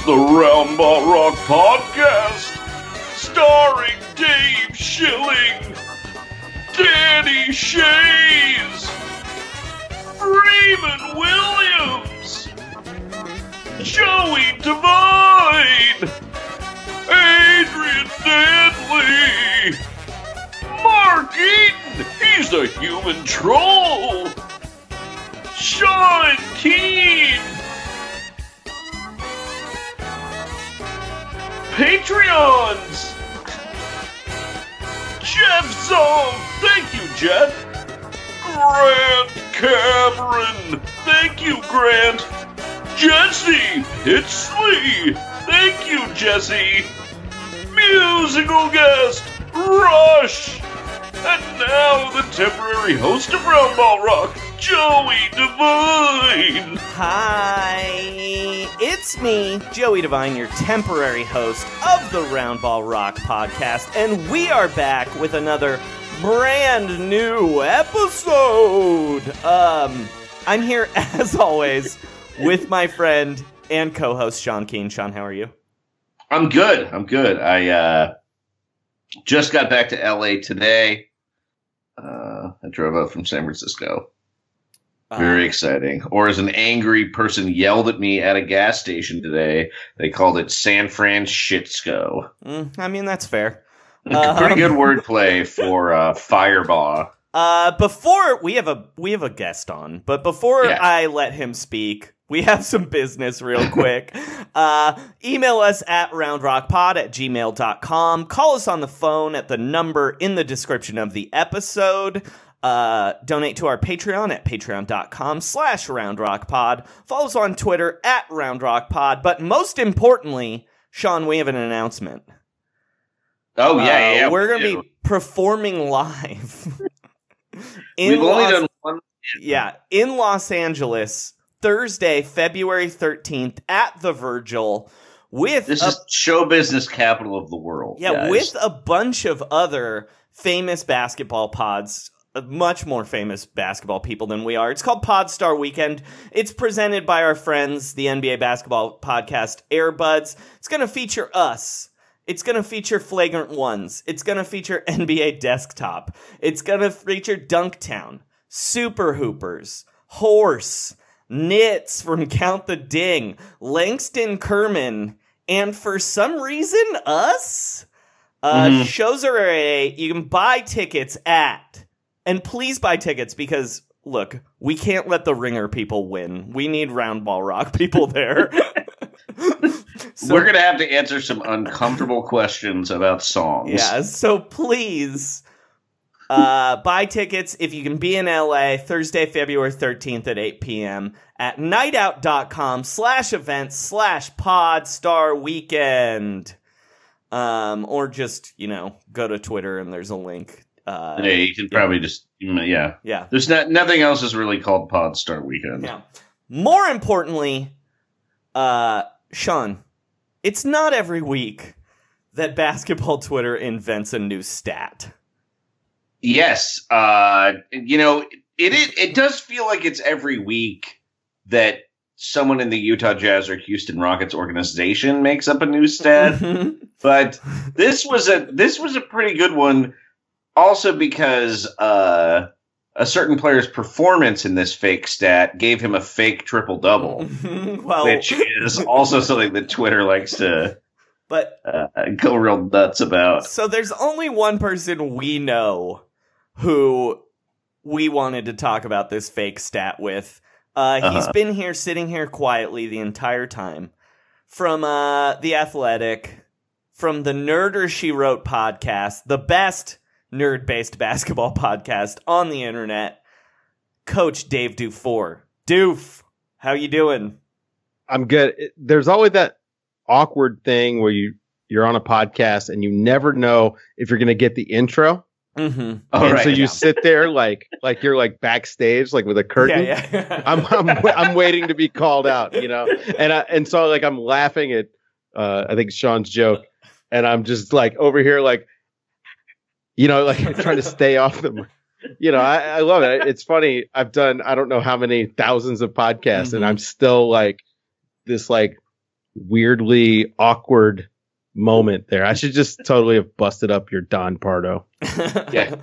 the Roundball Rock Podcast, starring Dave Schilling, Danny Shays, Freeman Williams, Joey Devine, Adrian Danley, Mark Eaton, he's a human troll, Sean Keane, Patreons, Jeff Zoll, thank you, Jeff, Grant Cameron, thank you, Grant, Jesse Pitsley, thank you, Jesse, musical guest, Rush, and now the temporary host of Roundball Rock, Joey Devine. Hi, it's me, Joey Devine, your temporary host of the Roundball Rock Podcast, and we are back with another brand new episode. I'm here, as always, with my friend and co-host, Sean Keane. Sean, how are you? I'm good. I just got back to LA today. I drove up from San Francisco. Very exciting. Or as an angry person yelled at me at a gas station today, they called it San Francisco. I mean, that's fair. Pretty good wordplay for Fireball. Before we have a guest on, but before I let him speak, we have some business real quick. Email us at roundrockpod@gmail.com. Call us on the phone at the number in the description of the episode. Donate to our Patreon at patreon.com/roundrockpod. Follow us on Twitter at roundrockpod. But most importantly, Sean, we have an announcement. Oh, yeah. We're going to be performing live. We've only done one. Yeah, in Los Angeles, Thursday, February 13th at the Virgil. This is show business capital of the world. Yeah, guys. With a bunch of other famous basketball pods. Much more famous basketball people than we are. It's called Podstar Weekend. It's presented by our friends, the NBA basketball podcast Airbuds. It's going to feature us. It's going to feature Flagrant Ones. It's going to feature NBA Desktop. It's going to feature Dunktown, Super Hoopers, Horse, Knits from Count the Ding, Langston Kerman, and for some reason, us? Shows are you can buy tickets at... And please buy tickets because, look, we can't let the Ringer people win. We need Roundball Rock people there. So, we're going to have to answer some uncomfortable questions about songs. Yeah, so please buy tickets if you can be in LA Thursday, February 13th at 8 p.m. at nightout.com/events/podstarweekend. Or just, go to Twitter and there's a link. You can probably just, There's nothing else is really called Podstar Weekend. Yeah. More importantly, Sean, it's not every week that basketball Twitter invents a new stat. Yes. It does feel like it's every week that someone in the Utah Jazz or Houston Rockets organization makes up a new stat. But this was a pretty good one. Also because a certain player's performance in this fake stat gave him a fake triple-double, which is also something that Twitter likes to go real nuts about. So there's only one person we know who we wanted to talk about this fake stat with. He's been here, sitting here quietly the entire time. From The Athletic, from the Nerder She Wrote podcast, the best nerd-based basketball podcast on the internet, Coach Dave DuFour. Doof, how you doing? I'm good. There's always that awkward thing where you're on a podcast and you never know if you're going to get the intro. Mm-hmm. So you sit there like you're like backstage, like with a curtain. Yeah. I'm waiting to be called out, and so like I'm laughing at I think Sean's joke, and I'm just like over here like trying to stay off them. I love it. It's funny. I've done I don't know how many thousands of podcasts, and I'm still like this like weirdly awkward moment there. I should just totally have busted up your Don Pardo. Yeah.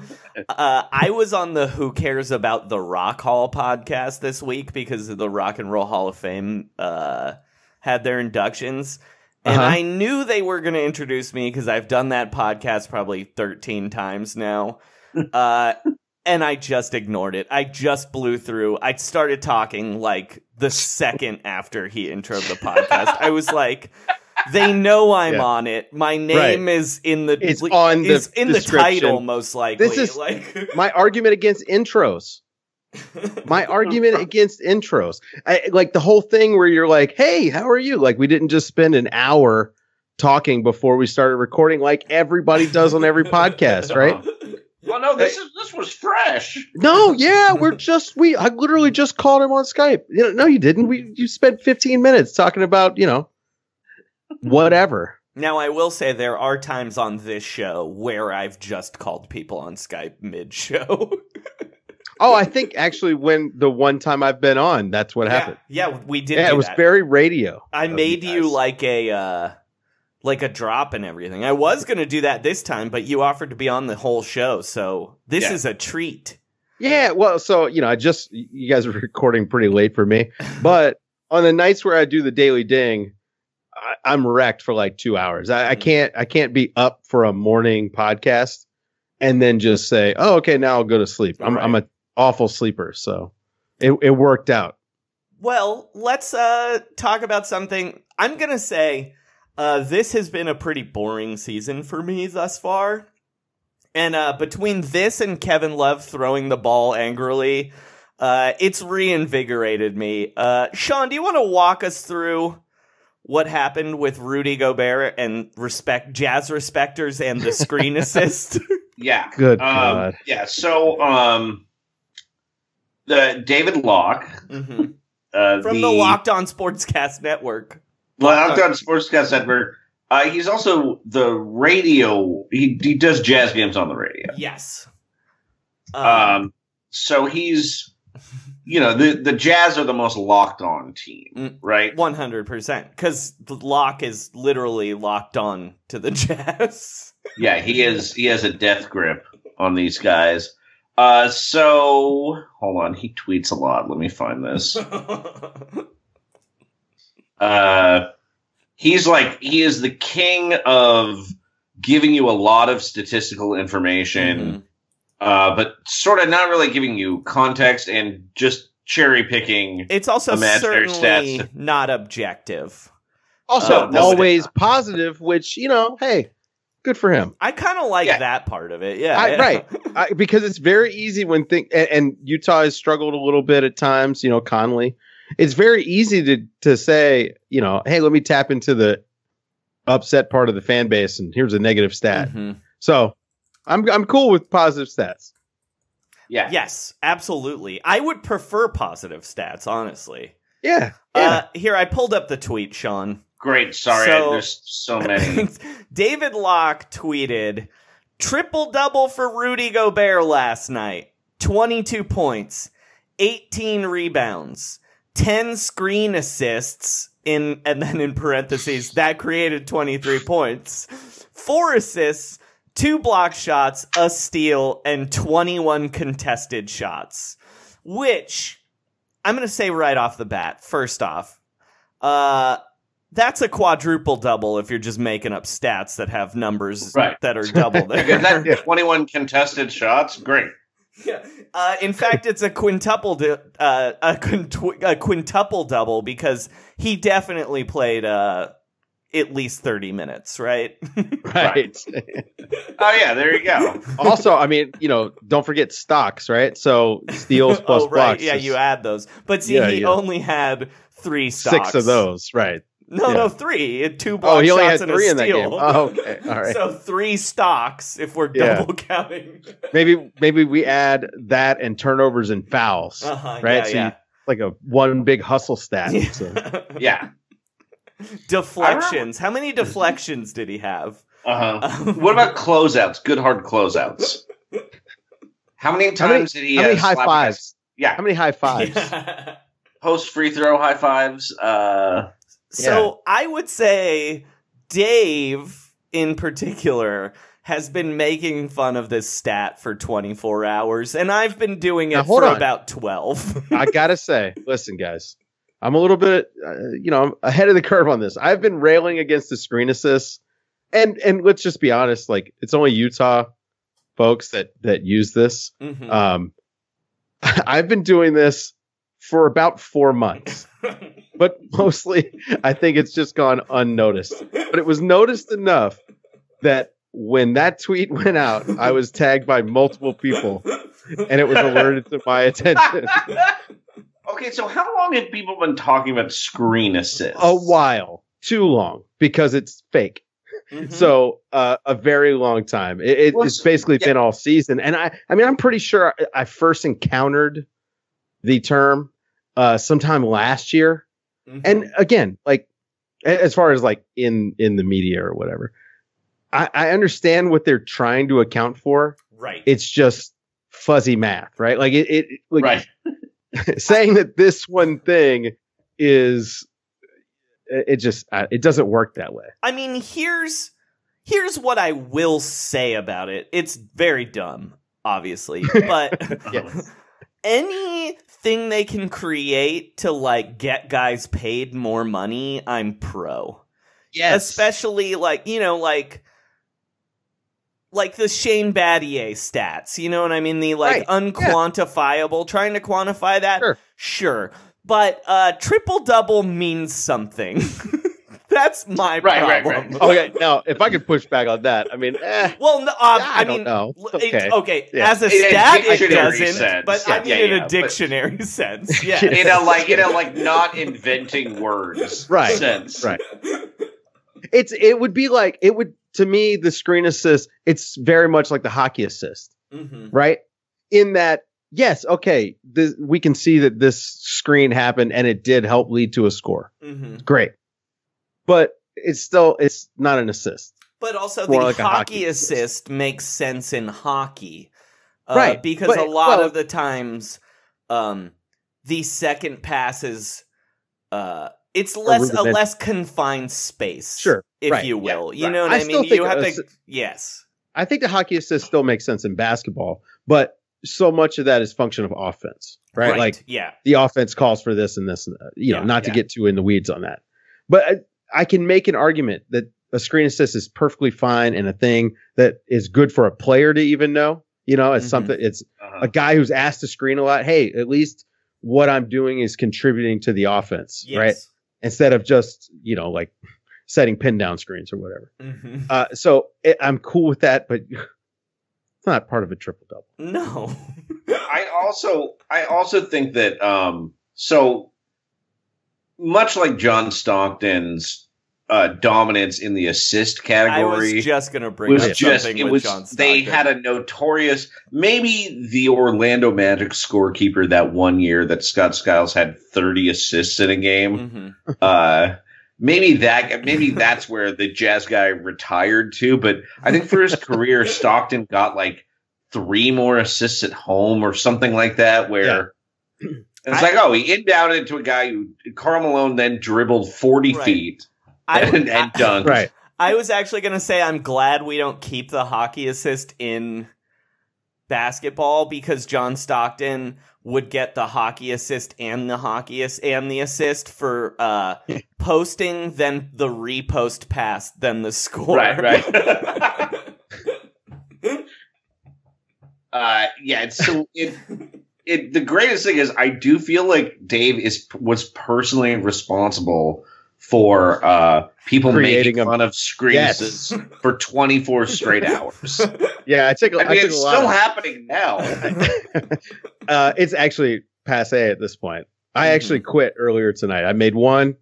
I was on the Who Cares About the Rock Hall podcast this week because the Rock and Roll Hall of Fame had their inductions. And I knew they were going to introduce me because I've done that podcast probably 13 times now. And I just ignored it. I just blew through. I started talking like the second after he introed the podcast. I was like, they know I'm on it. My name is in the the title, most likely. This is like my argument against intros. Like the whole thing where you're like, hey, how are you? Like, we didn't just spend an hour talking before we started recording like everybody does on every podcast, right? Well, no, this was fresh. No, yeah, I literally just called him on Skype. No, you didn't. You spent 15 minutes talking about, whatever. Now, I will say there are times on this show where I've just called people on Skype mid-show. Oh, I think actually when the one time I've been on, that's what happened. Yeah, we did. Yeah, it was very radio. I made you like a drop and everything. I was going to do that this time, but you offered to be on the whole show, so this is a treat. Yeah, well, so, you guys are recording pretty late for me, but on the nights where I do the Daily Ding, I'm wrecked for like 2 hours. I can't be up for a morning podcast and then just say, oh, okay, now I'll go to sleep. I'm an awful sleeper, so it worked out. Well, let's talk about something. I'm going to say this has been a pretty boring season for me thus far. And between this and Kevin Love throwing the ball angrily, it's reinvigorated me. Sean, do you want to walk us through what happened with Rudy Gobert and Jazz respecters and the screen assist? Yeah. Good God. Yeah, so the David Locke. Mm-hmm. From the Locked On Sportscast Network. Locked On Sportscast Network. He's also the radio. He does jazz games on the radio. Yes. So he's, the Jazz are the most locked on team, right? 100%. Because Locke is literally locked on to the Jazz. Yeah, he has a death grip on these guys. So hold on, he tweets a lot. Let me find this. He is the king of giving you a lot of statistical information, but sort of not really giving you context and just cherry picking. It's also certainly stats. Not objective. Also, always positive, which, hey, good for him. I kind of like that part of it. Yeah. Right. Because it's very easy when and Utah has struggled a little bit at times, Conley. It's very easy to say, hey, let me tap into the upset part of the fan base, and here's a negative stat. Mm-hmm. So I'm cool with positive stats. Yeah. Yes, absolutely. I would prefer positive stats, honestly. Yeah. Here, I pulled up the tweet, Sean. Great. Sorry, there's so many. David Locke tweeted, triple-double for Rudy Gobert last night. 22 points, 18 rebounds, 10 screen assists, and then in parentheses, that created 23 points. 4 assists, 2 block shots, a steal, and 21 contested shots. Which, I'm going to say right off the bat, first off, that's a quadruple double if you're just making up stats that have numbers that are double there. That 21 contested shots, great. Yeah. In fact, it's a quintuple double because he definitely played at least 30 minutes, right? Right. Oh yeah, there you go. Also, I mean, don't forget stocks, right? So steals plus blocks. Yeah, you add those. But see, he only had 3 stocks. 6 of those, right? No, 3. It had 2 block he only shots had and 3 a in that steal. game. Oh, okay. All right. So 3 stocks if we're double counting. Maybe we add that and turnovers and fouls, right? Yeah, like a one big hustle stat. Yeah. So. Yeah. Deflections. How many deflections did he have? What about closeouts? Good hard closeouts. How many times did he? How many high fives? Yeah. How many high fives? Yeah. Post free throw high fives. So I would say Dave, in particular, has been making fun of this stat for 24 hours, and I've been doing it for about 12. I gotta say, listen, guys, I'm a little bit, I'm ahead of the curve on this. I've been railing against the screen assists, and let's just be honest, like, it's only Utah folks that use this. Mm-hmm. I've been doing this for about 4 months, but mostly I think it's just gone unnoticed. But it was noticed enough that when that tweet went out, I was tagged by multiple people, and it was alerted to my attention. Okay, so how long have people been talking about screen assists? A while. Too long, because it's fake. Mm-hmm. So a very long time. It's basically been all season. And I mean, I'm pretty sure I first encountered the term sometime last year. Mm-hmm. And again, like, as far as like in the media or whatever, I understand what they're trying to account for. Right. It's just fuzzy math, right? Like right. Saying that this one thing is, it doesn't work that way. I mean, here's what I will say about it. It's very dumb, obviously, but yes. Anything they can create to like get guys paid more money, I'm pro. Yes. Especially like the Shane Battier stats, you know what I mean? The unquantifiable, trying to quantify that, sure. But triple-double means something. That's my problem. Right. Okay, now, if I could push back on that, I mean, well, no, I mean, don't know. Okay, yeah. As a stat, it doesn't, sense. but I mean in a dictionary sense. Yeah. like not inventing words sense. Right. It would, to me, the screen assist, it's very much like the hockey assist, right? In that, yes, okay, we can see that this screen happened and it did help lead to a score. Mm-hmm. Great. But it's not an assist. But also the hockey assist makes sense in hockey. Right. Because a lot of the times, the second pass is, it's a less confined space. Sure. If you will. Yeah, you know what I mean? You have to, yes. I think the hockey assist still makes sense in basketball, but so much of that is function of offense, right? Like, the offense calls for this and this, not to get too in the weeds on that. But I can make an argument that a screen assist is perfectly fine and a thing that is good for a player to even know, it's something, it's a guy who's asked to screen a lot. Hey, at least what I'm doing is contributing to the offense, right? Instead of just, like setting pin down screens or whatever. Mm-hmm. So I'm cool with that, but it's not part of a triple double. No. I also think that so much like John Stockton's dominance in the assist category, I was just going to bring up something with John Stockton. They had a notorious, maybe the Orlando Magic scorekeeper that one year that Scott Skiles had 30 assists in a game. Mm-hmm. Maybe that's where the Jazz guy retired to. But I think for his career, Stockton got like 3 more assists at home or something like that. Where it's he inbounded to a guy who Karl Malone then dribbled 40 feet and dunked. Right. I was actually going to say I'm glad we don't keep the hockey assist in basketball because John Stockton would get the hockey assist and the assist for posting, then the repost pass, then the score. Right. The greatest thing is I do feel like Dave was personally responsible for people making fun of screens for 24 straight hours. Yeah, it's still happening now. It's actually passe at this point. I actually quit earlier tonight. I made one,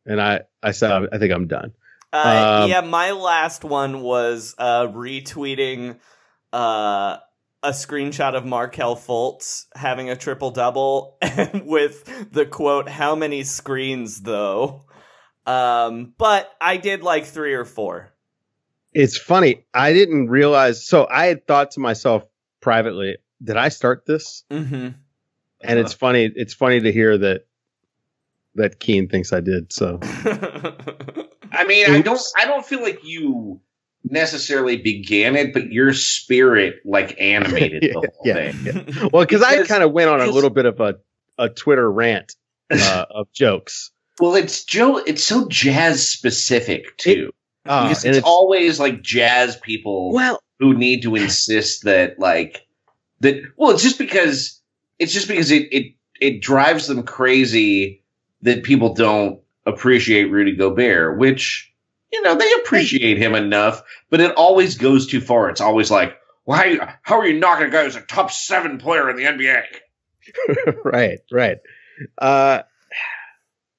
and I said I think I'm done. My last one was retweeting a screenshot of Markelle Fultz having a triple-double with the quote, "How many screens, though?" But I did like 3 or 4. It's funny. I didn't realize. So I had thought to myself privately, did I start this? Mm-hmm. And it's funny. It's funny to hear that that Keen thinks I did. So, I mean, I don't feel like you necessarily began it, but your spirit like animated the whole thing. Yeah. Well, because I kind of went on a little bit of a Twitter rant of jokes. Well, it's so jazz specific too. Because it's always like jazz people who need to insist that that. Well, it's just because it drives them crazy that people don't appreciate Rudy Gobert, which, they appreciate him enough, but it always goes too far. It's always like, how are you knocking a guy who's a top 7 player in the NBA? Right.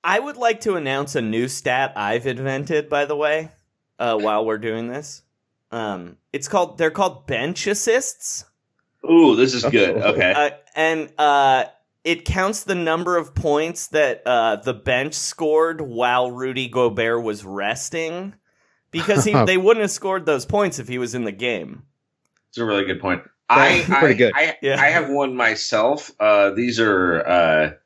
I would like to announce a new stat I've invented, by the way, while we're doing this. They're called bench assists. Ooh, this is good. Okay. And it counts the number of points that the bench scored while Rudy Gobert was resting, because they wouldn't have scored those points if he was in the game. It's a really good point. Pretty good. I have one myself. These are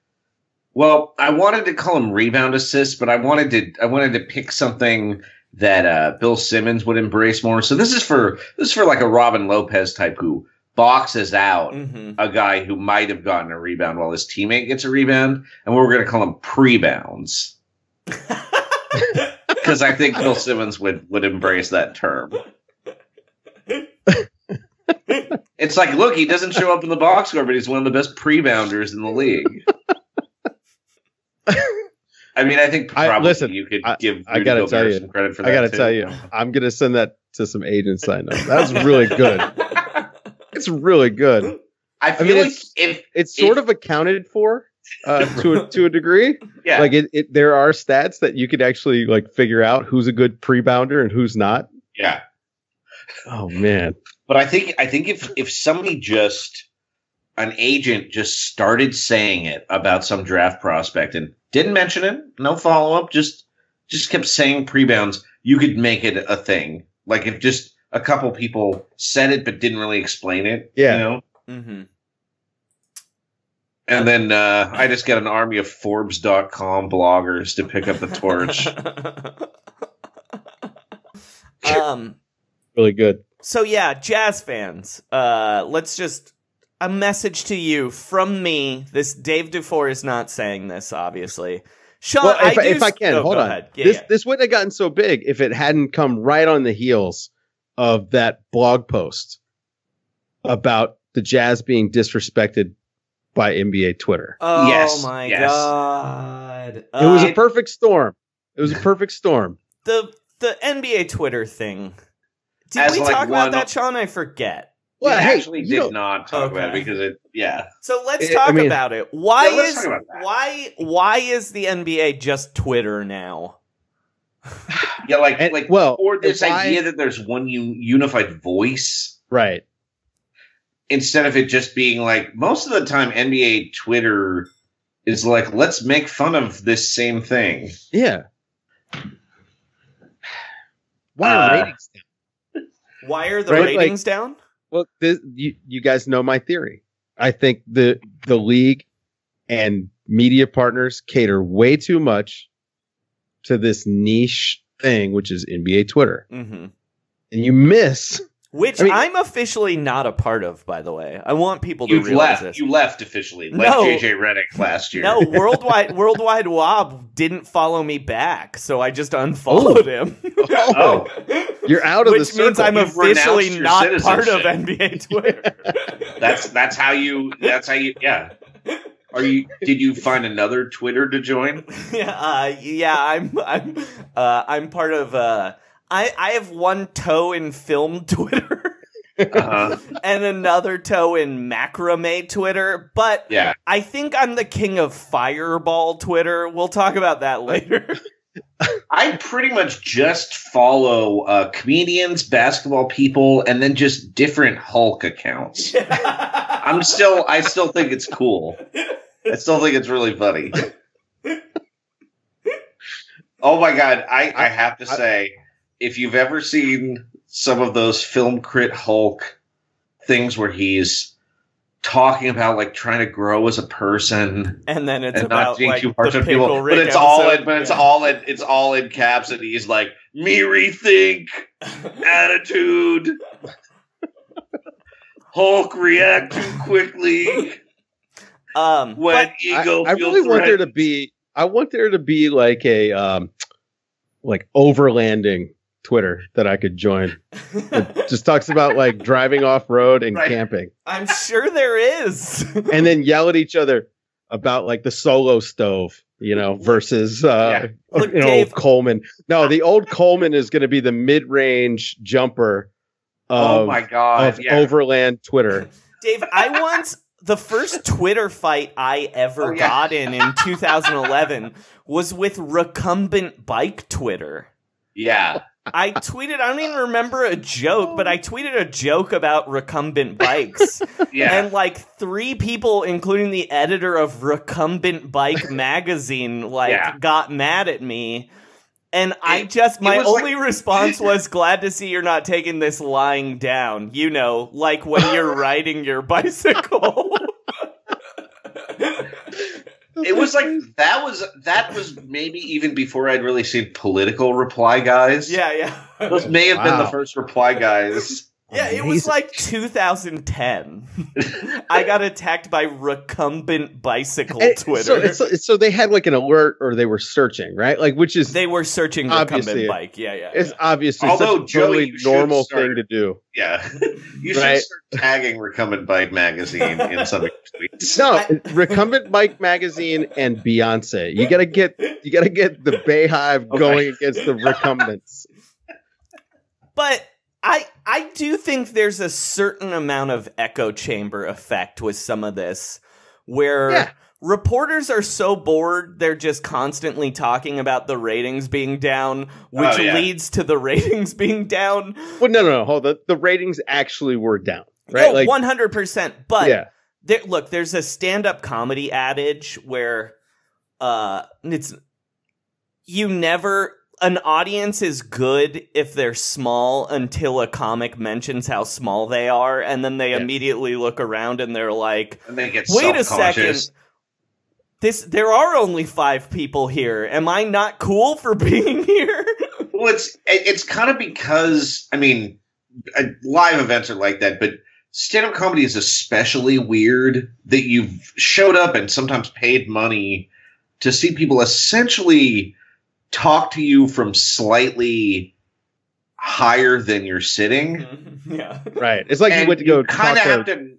well, I wanted to call them rebound assists, but I wanted to pick something that Bill Simmons would embrace more. So this is for like a Robin Lopez type who boxes out a guy who might have gotten a rebound while his teammate gets a rebound, and we're going to call them pre-bounds. Because I think Bill Simmons would embrace that term. It's like, look, he doesn't show up in the box score, but he's one of the best pre-bounders in the league. I mean, I think probably you could give Rudy Gobert some credit for that. I got to tell you, I'm going to send that to some agents I know. That was really good. It's really good. I feel like it's sort of accounted for to a degree. Yeah. Like there are stats that you could actually like figure out who's a good pre-bounder and who's not. Yeah. Oh man. But I think if somebody an agent just started saying it about some draft prospect and didn't mention it, no follow-up, just kept saying pre-bounds, you could make it a thing. Like if just a couple people said it but didn't really explain it. Yeah. Mm-hmm. And then I just got an army of Forbes.com bloggers to pick up the torch. Really good. So yeah, Jazz fans, let's just a message to you from me. This Dave DuFour is not saying this, obviously. Sean, well, if I can, hold on. Ahead. Yeah, this wouldn't have gotten so big if it hadn't come right on the heels of that blog post about the Jazz being disrespected by NBA Twitter. Oh yes, my God. It was a perfect storm. It was a perfect storm. The NBA Twitter thing. Did we talk about that, Sean? I forget. Well, we actually did not talk about it because So let's talk about it. Why is the NBA just Twitter now? Yeah, or this idea that there's one unified voice, right? Instead of it just being like, most of the time, NBA Twitter is like, let's make fun of this same thing. Yeah. Why are ratings down? Why are the ratings down? Well, you guys know my theory. I think the league and media partners cater way too much to this niche thing, which is NBA Twitter. Mm-hmm. And you miss... Which I'm officially not a part of, by the way. I want people to realize this. You left officially. Left JJ Redick last year. No, Worldwide Wob didn't follow me back, so I just unfollowed him. Oh, you're out of the circle. Which means I'm officially not part of NBA Twitter. That's how you. Yeah. Did you find another Twitter to join? I'm part of. I have one toe in film Twitter and another toe in macrame Twitter, but I think I'm the king of fireball Twitter. We'll talk about that later. I pretty much just follow comedians, basketball people, and then just different Hulk accounts. I still think it's cool. I still think it's really funny. Oh my God, I have to say, if you've ever seen some of those Film Crit Hulk things where he's talking about like trying to grow as a person, and then it's and about not being like too harsh the on people. Pickle Rick But it's episode. it's all in caps, and he's like, "Me rethink attitude." Hulk react too quickly when ego. I really want there to be. I want there to be like a like overlanding Twitter that I could join. It just talks about like driving off road and camping. I'm sure there is. And then yell at each other about like the solo stove, versus Look, Dave, old Coleman. No, the old Coleman is going to be the mid-range jumper. Oh my God! Of overland Twitter. Dave, the first Twitter fight I ever got in 2011 was with recumbent bike Twitter. Yeah. I don't even remember a joke, but I tweeted a joke about recumbent bikes. Yeah. And like 3 people, including the editor of Recumbent Bike magazine, got mad at me. And my only response was, glad to see you're not taking this lying down. Like when you're riding your bicycle. It was like that was maybe even before I'd really seen political reply guys. Yeah. Those may have been the first reply guys. Yeah, it was like 2010. I got attacked by recumbent bicycle Twitter. So they had like an alert, or they were searching, right? Like, which is they were searching recumbent bike. Yeah. It's obviously although such a totally normal thing to do. Yeah, you should start tagging Recumbent Bike magazine in some of your tweets. No, Recumbent Bike magazine and Beyonce. You gotta get the Bayhive going against the recumbents. But I do think there's a certain amount of echo chamber effect with some of this, where reporters are so bored they're just constantly talking about the ratings being down, which leads to the ratings being down. Well, no, hold on. The ratings actually were down, right? No, 100%. But there's a stand-up comedy adage where an audience is good if they're small until a comic mentions how small they are, and then they immediately look around and they're like, and they get wait a second, there are only 5 people here. Am I not cool for being here? Well, it's kind of because, I mean, live events are like that, but stand-up comedy is especially weird that you've showed up and sometimes paid money to see people essentially talk to you from slightly higher than you're sitting. Yeah. Right. It's like you went to go kind of have to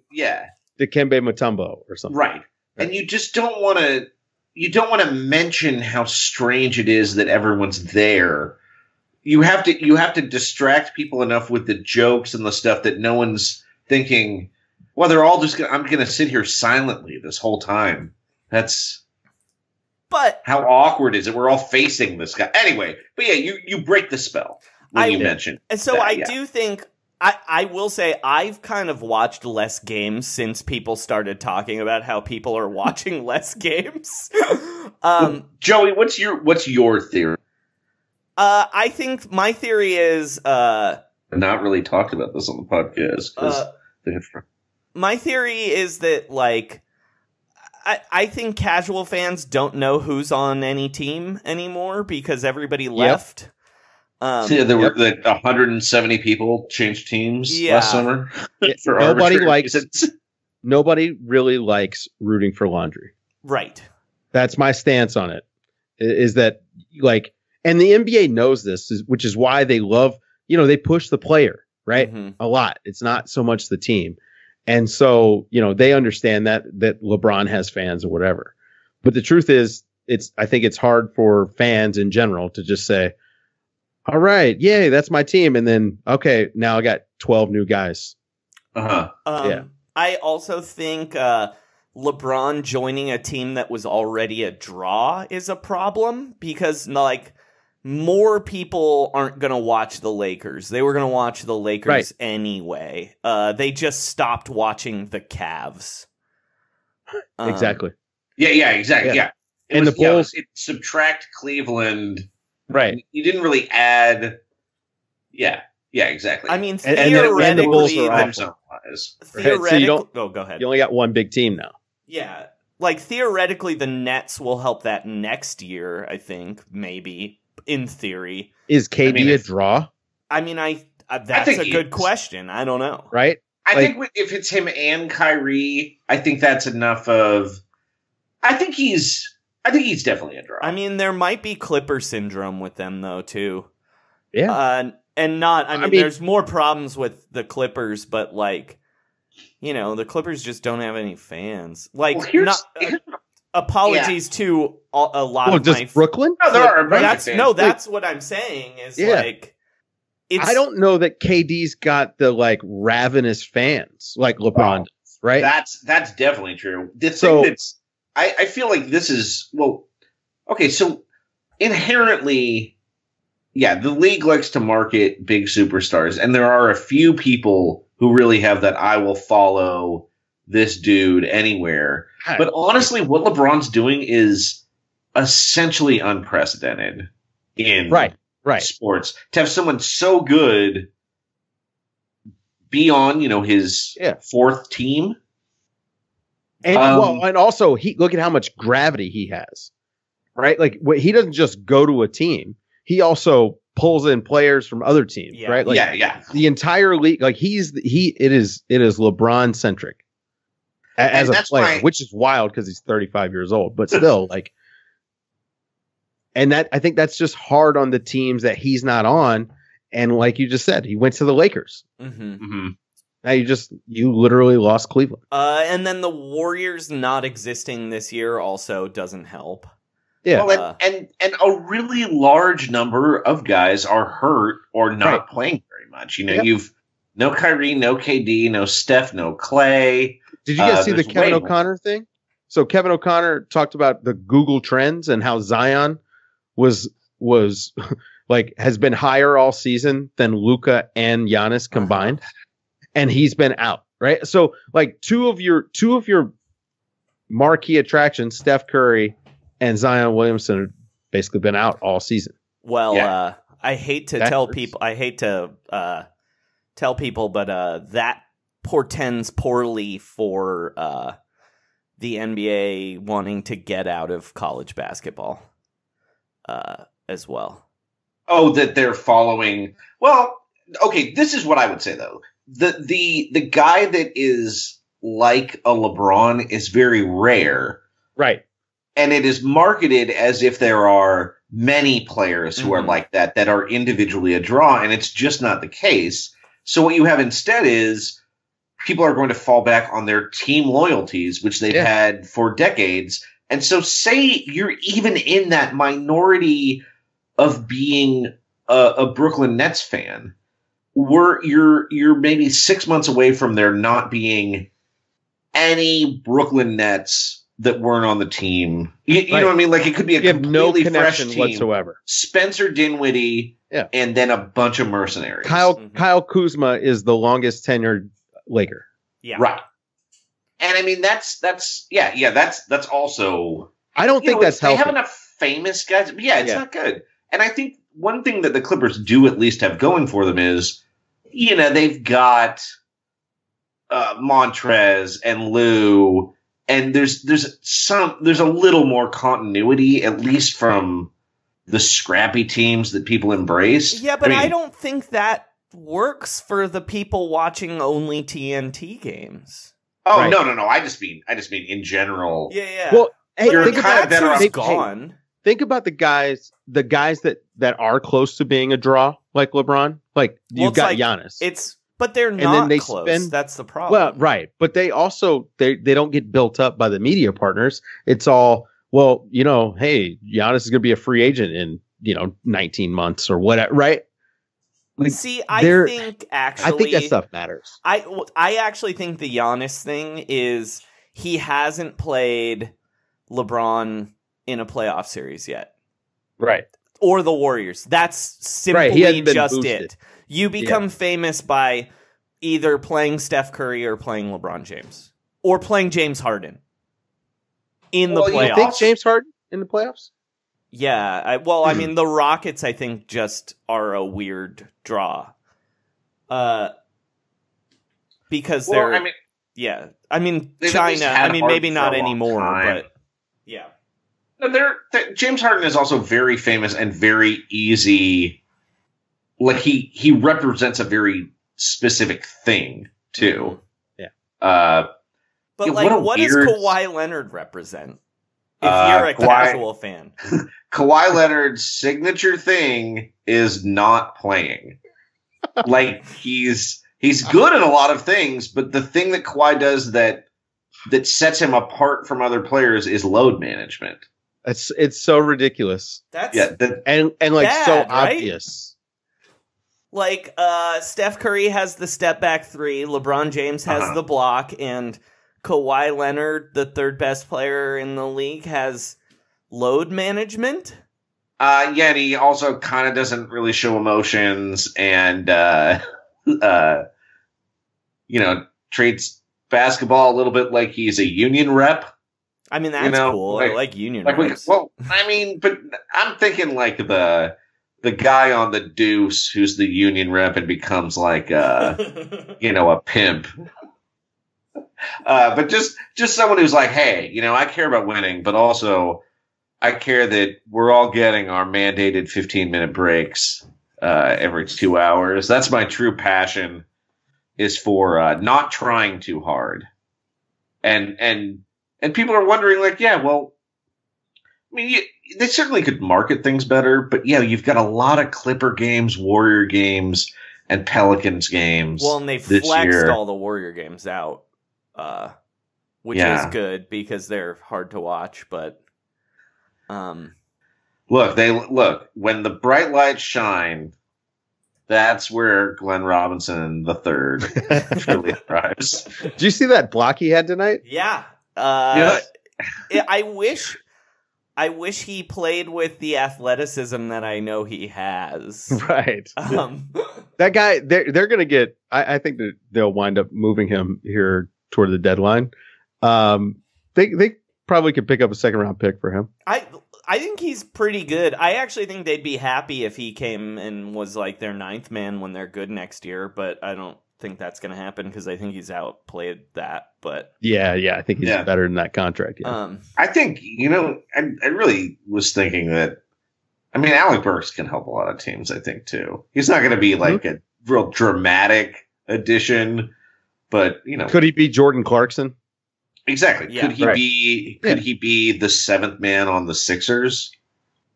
Dikembe Mutombo or something. Right. And you just don't want to mention how strange it is that everyone's there. You have to distract people enough with the jokes and the stuff that no one's thinking, well, they're all just I'm going to sit here silently this whole time. But how awkward is it? We're all facing this guy. Anyway, but yeah, you break the spell when you mention. And so I do think, I will say, I've kind of watched less games since people started talking about how people are watching less games. Joey, what's your theory? I think my theory is not really talked about this on the podcast. My theory is that, like, I think casual fans don't know who's on any team anymore because everybody left. There were 170 people changed teams last summer. Nobody really likes rooting for laundry. Right. That's my stance on it. Is that, like, and the NBA knows this, which is why they love, they push the player, right? Mm-hmm. A lot. It's not so much the team. And so, they understand that LeBron has fans or whatever. But the truth is, I think it's hard for fans in general to just say, all right, yay, that's my team. And then, okay, now I got 12 new guys. I also think LeBron joining a team that was already a draw is a problem because, like, more people aren't going to watch the Lakers. They were going to watch the Lakers anyway. They just stopped watching the Cavs. Exactly. Yeah, exactly. Yeah. And the Bulls subtract Cleveland. Right. You didn't really add. Yeah, exactly. I mean, theoretically, is. theoretically, So go ahead. You only got one big team now. Yeah. Like, theoretically, the Nets will help that next year, I think, maybe, in theory. Is KD a draw? I mean, that's a good question. I don't know. Right? I think if it's him and Kyrie, I think that's enough of... I think he's definitely a draw. I mean, there might be Clipper syndrome with them, though, too. Yeah. I mean, there's more problems with the Clippers, but, like, you know, the Clippers just don't have any fans. Like, apologies to a lot of my... Brooklyn? No, there are a bunch of fans. No, that's what I'm saying, is, like... I don't know that KD's got the, like, ravenous fans like LeBron does, right? That's definitely true. The thing that's... I feel like this is... Well, okay, so inherently... Yeah, the league likes to market big superstars, and there are a few people who really have that I will follow this dude anywhere. But honestly, what LeBron's doing is essentially unprecedented in sports. To have someone so good be on, his fourth team. And and also look at how much gravity he has. Right? Like he doesn't just go to a team. He also pulls in players from other teams, right? Like, the entire league, like it is LeBron centric as a player, which is wild because he's 35 years old, but still, like, and I think that's just hard on the teams that he's not on. And like you just said, he went to the Lakers. Mm-hmm. Mm-hmm. Now you literally lost Cleveland. And then the Warriors not existing this year also doesn't help. Yeah, well, and a really large number of guys are hurt or not playing very much. You've no Kyrie, no KD, no Steph, no Clay. Did you guys see the Kevin O'Connor thing? So Kevin O'Connor talked about the Google Trends and how Zion was like has been higher all season than Luka and Giannis combined, and he's been out. Right, so like two of your marquee attractions, Steph Curry and Zion Williamson have basically been out all season. Well, I hate to tell people, but that portends poorly for the NBA wanting to get out of college basketball as well. Oh, that they're following. Well, okay, this is what I would say though. The guy that is like a LeBron is very rare. Right. And it is marketed as if there are many players who are like that are individually a draw, and it's just not the case. So what you have instead is people are going to fall back on their team loyalties, which they've had for decades. And so say you're even in that minority of being a Brooklyn Nets fan, you're maybe 6 months away from there not being any Brooklyn Nets that weren't on the team. You know what I mean? Like it could be a completely fresh team whatsoever. Spencer Dinwiddie and then a bunch of mercenaries. Kyle Kuzma is the longest tenured Laker. Yeah. Right. And I mean that's also I don't think that's healthy. They have enough famous guys. But it's not good. And I think one thing that the Clippers do at least have going for them is, they've got Montrez and Lou. And there's a little more continuity, at least from the scrappy teams that people embrace. Yeah, but I don't think that works for the people watching only TNT games. Oh no! I just mean in general. Yeah. Well, hey, think about the guys that are close to being a draw, like LeBron. Like you've got Giannis. But they're not close. That's the problem. Well, right. But they also they don't get built up by the media partners. It's all, well, hey, Giannis is going to be a free agent in, 19 months or whatever, right? Like, see, I think that stuff matters. I actually think the Giannis thing is he hasn't played LeBron in a playoff series yet. Right. Or the Warriors. That's simply just boosted. It. You become famous by either playing Steph Curry or playing LeBron James. Or playing James Harden in the playoffs. You think James Harden in the playoffs? Yeah. I mean, the Rockets, I think, just are a weird draw. because Well, they're I mean, China. had maybe Harden not for a long anymore, time. but yeah. No, James Harden is also very famous and very easy. Like he represents a very specific thing too. Yeah. But yeah, like, what a what weird- does Kawhi Leonard represent? If you're a casual fan, Kawhi Leonard's signature thing is not playing. Like he's good at a lot of things, but the thing that Kawhi does that sets him apart from other players is load management. It's so ridiculous. that's And like bad, so right? obvious. like Steph Curry has the step back three, LeBron James has the block, and Kawhi Leonard, the third best player in the league, has load management. Yeah, and he also kind of doesn't really show emotions, and treats basketball a little bit like he's a union rep. I mean, that's cool. I like union reps. But I'm thinking like the guy on the Deuce who's the union rep and becomes like a pimp. But just someone who's like, hey, I care about winning, but also I care that we're all getting our mandated 15-minute breaks every 2 hours. That's my true passion, is for not trying too hard. And people are wondering, like, yeah, well, I mean, they certainly could market things better, but yeah, you've got a lot of Clipper games, Warrior games, and Pelicans games. Well, and they flexed all the Warrior games out, which is good because they're hard to watch. But look when the bright lights shine, that's where Glenn Robinson III truly thrives. Did you see that block he had tonight? Yeah. I wish he played with the athleticism that I know he has. Right. That guy, they're going to get. I think that they'll wind up moving him here toward the deadline. They probably could pick up a second-round pick for him. I think he's pretty good. I actually think they'd be happy if he came and was like their ninth man when they're good next year, but I don't think that's going to happen because I think he's outplayed that. But yeah, I think he's better than that contract. Yeah. I think I really was thinking that. I mean, Alec Burks can help a lot of teams. I think too. He's not going to be like a real dramatic addition, but could he be Jordan Clarkson? Exactly. Yeah, Could he be the seventh man on the Sixers?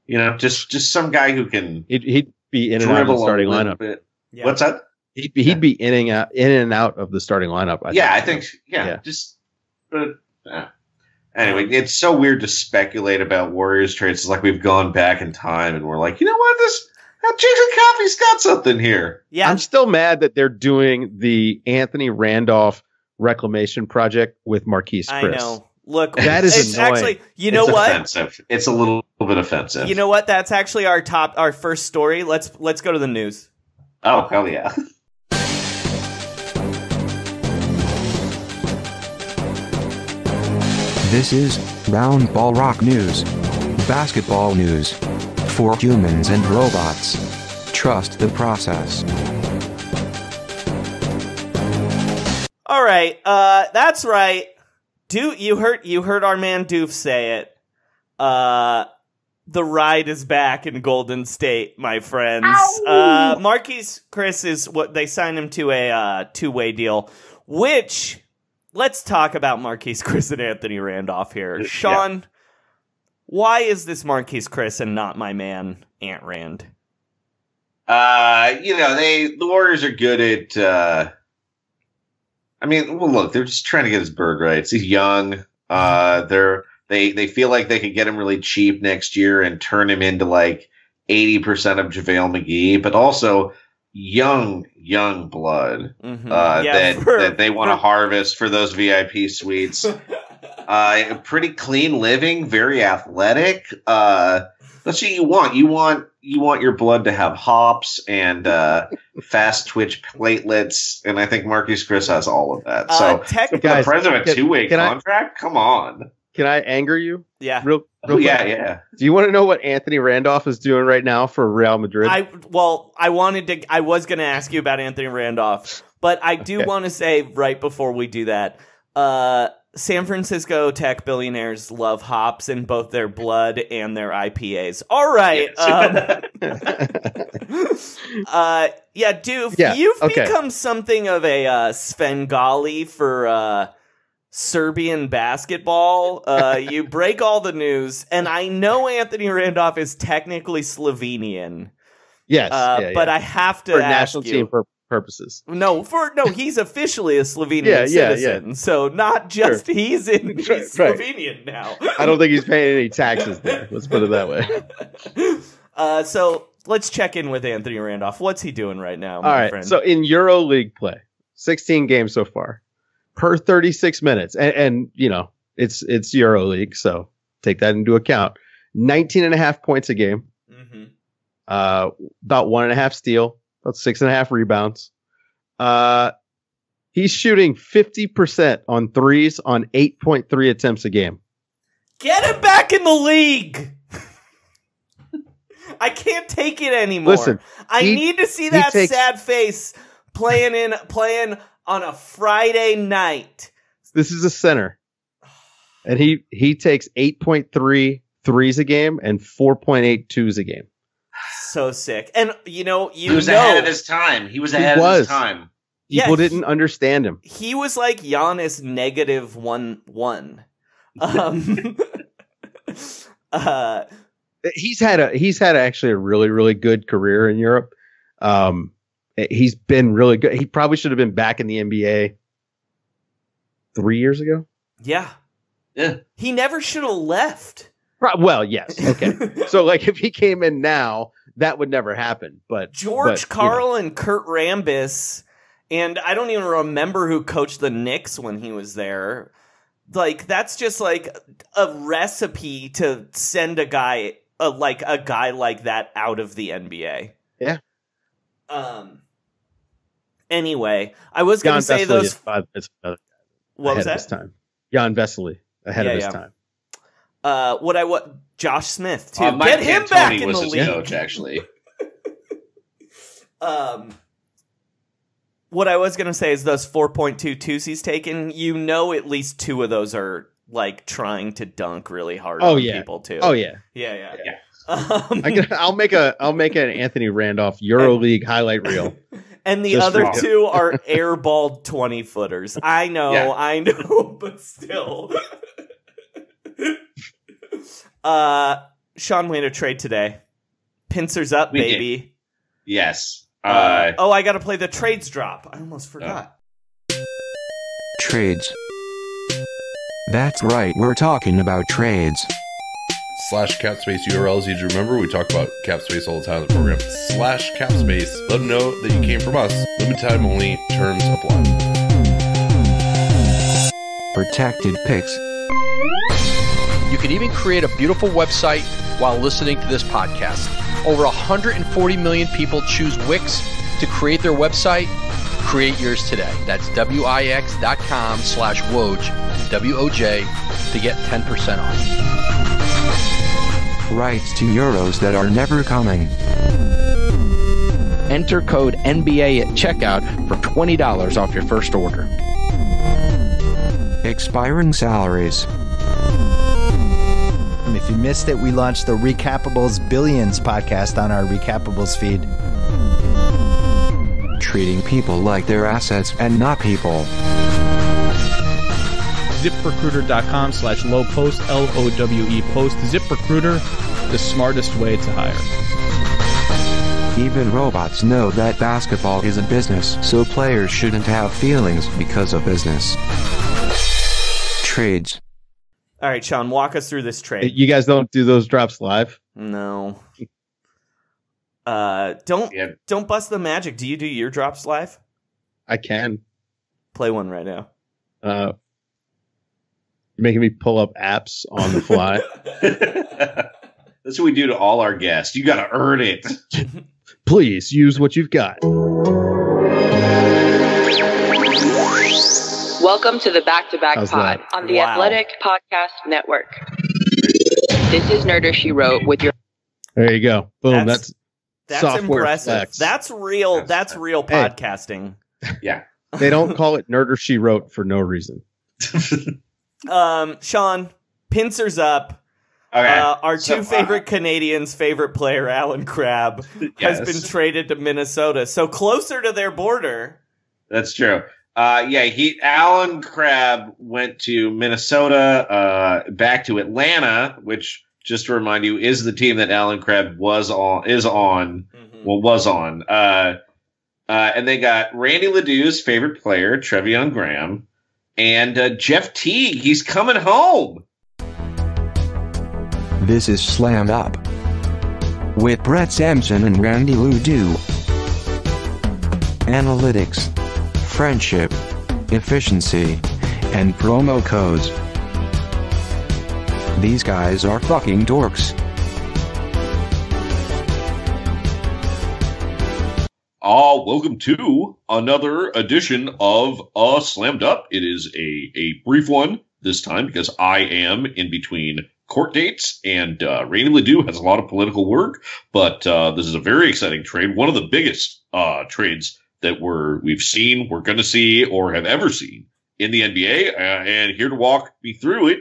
Just some guy who can. He'd be in and out of the starting lineup. Yeah. What's that? He'd be in and out of the starting lineup. I think. Anyway, it's so weird to speculate about Warriors trades. It's like we've gone back in time and we're like, you know what? Jason Coffey's got something here. Yeah, I'm still mad that they're doing the Anthony Randolph reclamation project with Marquise Chris. I know. Look, that is it's annoying. Actually, it's what? Offensive. It's a little bit offensive. You know what? That's actually our first story. Let's go to the news. Oh, hell yeah. This is Roundball Rock News. Basketball news. For humans and robots. Trust the process. All right. That's right. You heard our man Doof say it. The ride is back in Golden State, my friends. Marquise Chris is what they signed him to a two-way deal, which let's talk about Marquise Chris and Anthony Randolph here. Sean, why is this Marquise Chris and not my man Ant Rand? The Warriors are good at look, they're just trying to get his bird rights. He's young. They feel like they could get him really cheap next year and turn him into like 80% of JaVale McGee, but also young blood that they want to harvest for those VIP suites. Pretty clean living, very athletic. That's what you want. You want your blood to have hops and fast twitch platelets, and I think Marquise Chris has all of that. So, the price of a two-way contract? Come on. Can I anger you? Yeah. Real quick? Yeah. Do you want to know what Anthony Randolph is doing right now for Real Madrid? I was going to ask you about Anthony Randolph, But I do want to say right before we do that, San Francisco tech billionaires love hops in both their blood and their IPAs. All right. Doof, you've become something of a Svengali for Serbian basketball. You break all the news, and I know Anthony Randolph is technically Slovenian. Yes, but I have to for ask national you, team purposes. No, he's officially a Slovenian citizen. So not just he's Slovenian now. I don't think he's paying any taxes there. Let's put it that way. So let's check in with Anthony Randolph. What's he doing right now, my friend? So in EuroLeague play, 16 games so far, per 36 minutes, and you know it's EuroLeague, so take that into account. 19.5 points a game, about 1.5 steal. About 6.5 rebounds. He's shooting 50% on threes on 8.3 attempts a game. Get him back in the league. I can't take it anymore. Listen, I need to see that sad face playing on a Friday night. This is a center, and he takes 8.3 threes a game and 4.8 twos a game. So sick. And he was ahead of his time. He was ahead of his time. People didn't understand him. He was like Giannis -1. He's had actually a really, really good career in Europe. He's been really good. He probably should have been back in the NBA 3 years ago. Yeah. He never should have left. Well, yes. Okay. So like if he came in now, that would never happen. But George Karl and Kurt Rambis, and I don't even remember who coached the Knicks when he was there. Like that's just like a recipe to send a guy like that out of the NBA. Yeah. Anyway, I was going to say those. What was that? His time. Jan Vesely ahead of his time. Josh Smith too. Get him back in the league. Coach, actually. What I was gonna say is those 4.2 twos he's taken. You know, at least 2 of those are like trying to dunk really hard on people too. Oh yeah. I'll make an Anthony Randolph EuroLeague highlight reel. And the other 2 are airballed 20-footers. I know, but still. Sean, we had a trade today. Pincers up, baby. Did. Yes. I got to play the trades drop. I almost forgot. Trades. That's right, we're talking about trades. /capspace URLs easy to remember. We talk about Capspace all the time in the program. /capspace. Let them know that you came from us. Limited time only. Terms apply. Protected picks. You can even create a beautiful website while listening to this podcast. Over 140 million people choose Wix to create their website. Create yours today. That's Wix.com/Woj, W-O-J, to get 10% off. Rights to euros that are never coming. Enter code NBA at checkout for $20 off your first order. Expiring salaries. If you missed it, we launched the Recapables Billions podcast on our Recapables feed. Treating people like they're assets and not people. ZipRecruiter.com/lowpost, LOWE post. ZipRecruiter, the smartest way to hire. Even robots know that basketball is a business, so players shouldn't have feelings because of business. Trades. All right, Sean, walk us through this trade. You guys don't do those drops live? No. Don't bust the magic. Do you do your drops live? I can. Play one right now. You're making me pull up apps on the fly. That's what we do to all our guests. You got to earn it. Please use what you've got. Welcome to the Back-to-Back Pod on the Athletic Podcast Network. This is Nerder She Wrote with your... There you go. Boom. That's impressive. That's real. That's real podcasting. Yeah. They don't call it Nerd or She Wrote for no reason. Sean, pincers up. Okay. Our two favorite Canadians' favorite player, Alan Crabb, has been traded to Minnesota, so closer to their border. That's true. Alan Crabb went to Minnesota, back to Atlanta, which, just to remind you, is the team that Alan Crabb was on. And they got Randy Ledoux's favorite player, Trevion Graham, and Jeff Teague. He's coming home. This is Slamm'd Up with Brett Sampson and Randy Ledoux. Analytics, friendship, efficiency, and promo codes. These guys are fucking dorks. Welcome to another edition of Slamm'd Up. It is a brief one this time because I am in between court dates, and Randy Ledoux has a lot of political work, but this is a very exciting trade, one of the biggest trades that we've seen, we're going to see, or have ever seen in the NBA, and here to walk me through it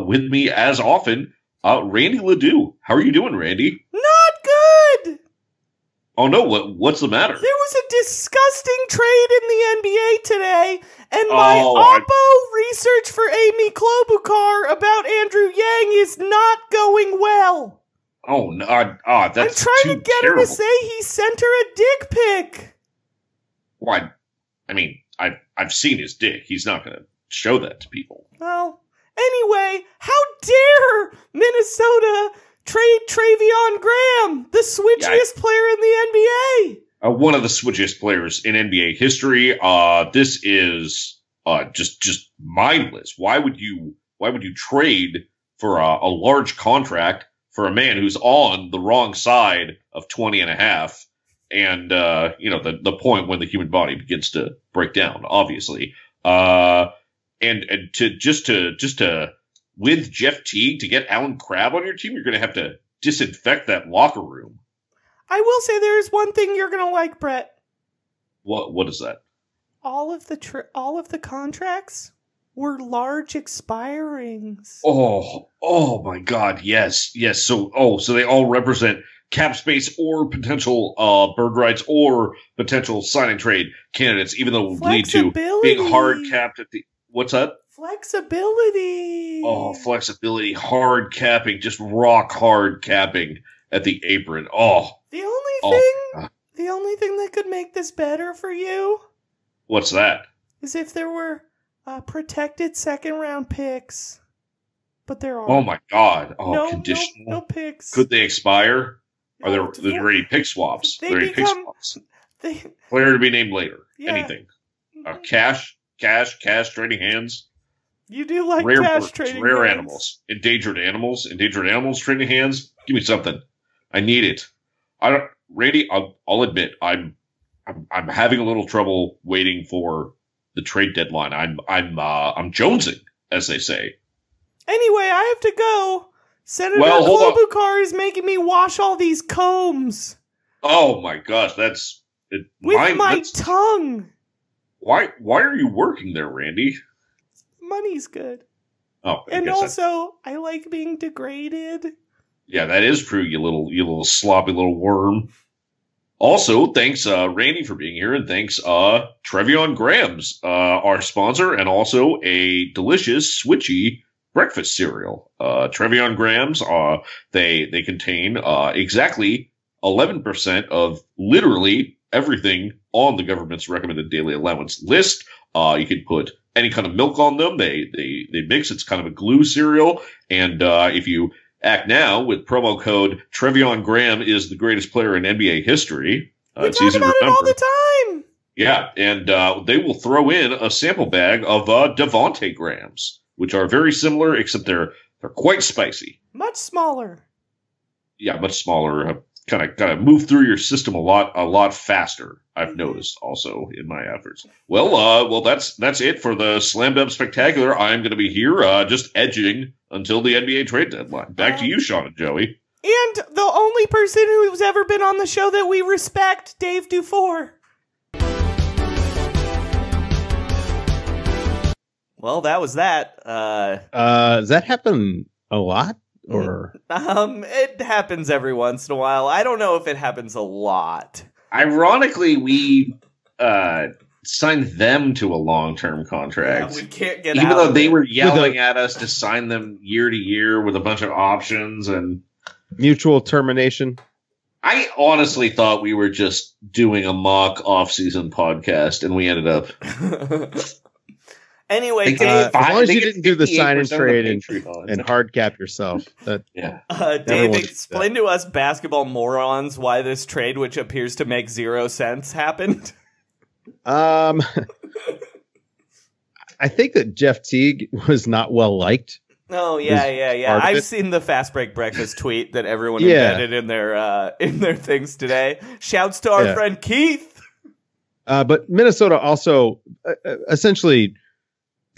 with me as often, Randy Ledoux. How are you doing, Randy? Not good! Oh no, what's the matter? There was a disgusting trade in the NBA today, and my Oppo research for Amy Klobuchar about Andrew Yang is not going well. Oh no, that's I'm trying to get her to say he sent her a dick pic. Why? I mean, I've seen his dick. He's not going to show that to people. Well, anyway, how dare Minnesota trade Trevion Graham, the switchiest player in the NBA. One of the switchiest players in NBA history. This is just mindless. Why would you trade for a large contract for a man who's on the wrong side of 20 and a half? And the point when the human body begins to break down, obviously. And to with Jeff Teague to get Alan Crabb on your team, you're going to have to disinfect that locker room. I will say there is one thing you're going to like, Brett. What is that? All of the contracts were large expirings. Oh my God, yes. So they all represent cap space or potential bird rights or potential sign and trade candidates, even though it would lead to being hard capped at the. What's that? Flexibility. Oh, flexibility, hard capping, just rock hard capping at the apron. The only thing that could make this better for you. What's that? Is if there were protected second round picks, but there are. Oh my God! Conditional. No picks. Could they expire? Are there already pick swaps? Player to be named later. Yeah. Anything. Cash trading hands. You do like cash trading rare hands. Endangered animals trading hands. Give me something. I need it. Randy, I'll admit I'm having a little trouble waiting for the trade deadline. I'm jonesing, as they say. Anyway, I have to go. Senator Klobuchar is making me wash all these combs. Oh my gosh, with my tongue. Why are you working there, Randy? Money's good. Oh, and also I like being degraded. Yeah, that is true, you little sloppy little worm. Also, thanks Randy for being here, and thanks Trevion Graham's our sponsor, and also a delicious switchy breakfast cereal. Trevion Graham's they contain exactly 11% of literally everything on the government's recommended daily allowance list. You can put any kind of milk on them. They mix. It's kind of a glue cereal. And if you act now with promo code Trevion Graham is the greatest player in NBA history. It's easy to remember. It all the time. Yeah, and they will throw in a sample bag of Devontae Grahams, which are very similar, except they're quite spicy. Much smaller. Yeah, much smaller. Kind of move through your system a lot faster. I've noticed also in my efforts. Well, that's it for the Slamm'd Up Spectacular. I'm going to be here, just edging until the NBA trade deadline. Back to you, Sean and Joey. And the only person who's ever been on the show that we respect, Dave DuFour. Well, that was that. Does that happen a lot? Or it happens every once in a while. I don't know if it happens a lot. Ironically, we signed them to a long-term contract. Yeah, we can't get even out though of they it. were yelling at us to sign them year to year with a bunch of options and mutual termination. I honestly thought we were just doing a mock off-season podcast, and we ended up. Anyway, as long as you didn't do the sign and trade and hard cap yourself. Dave, explain to us basketball morons why this trade, which appears to make 0 sense, happened. I think that Jeff Teague was not well liked. Oh yeah. I've seen the Fast Break Breakfast tweet that everyone embedded in their things today. Shouts to our friend Keith. But Minnesota also essentially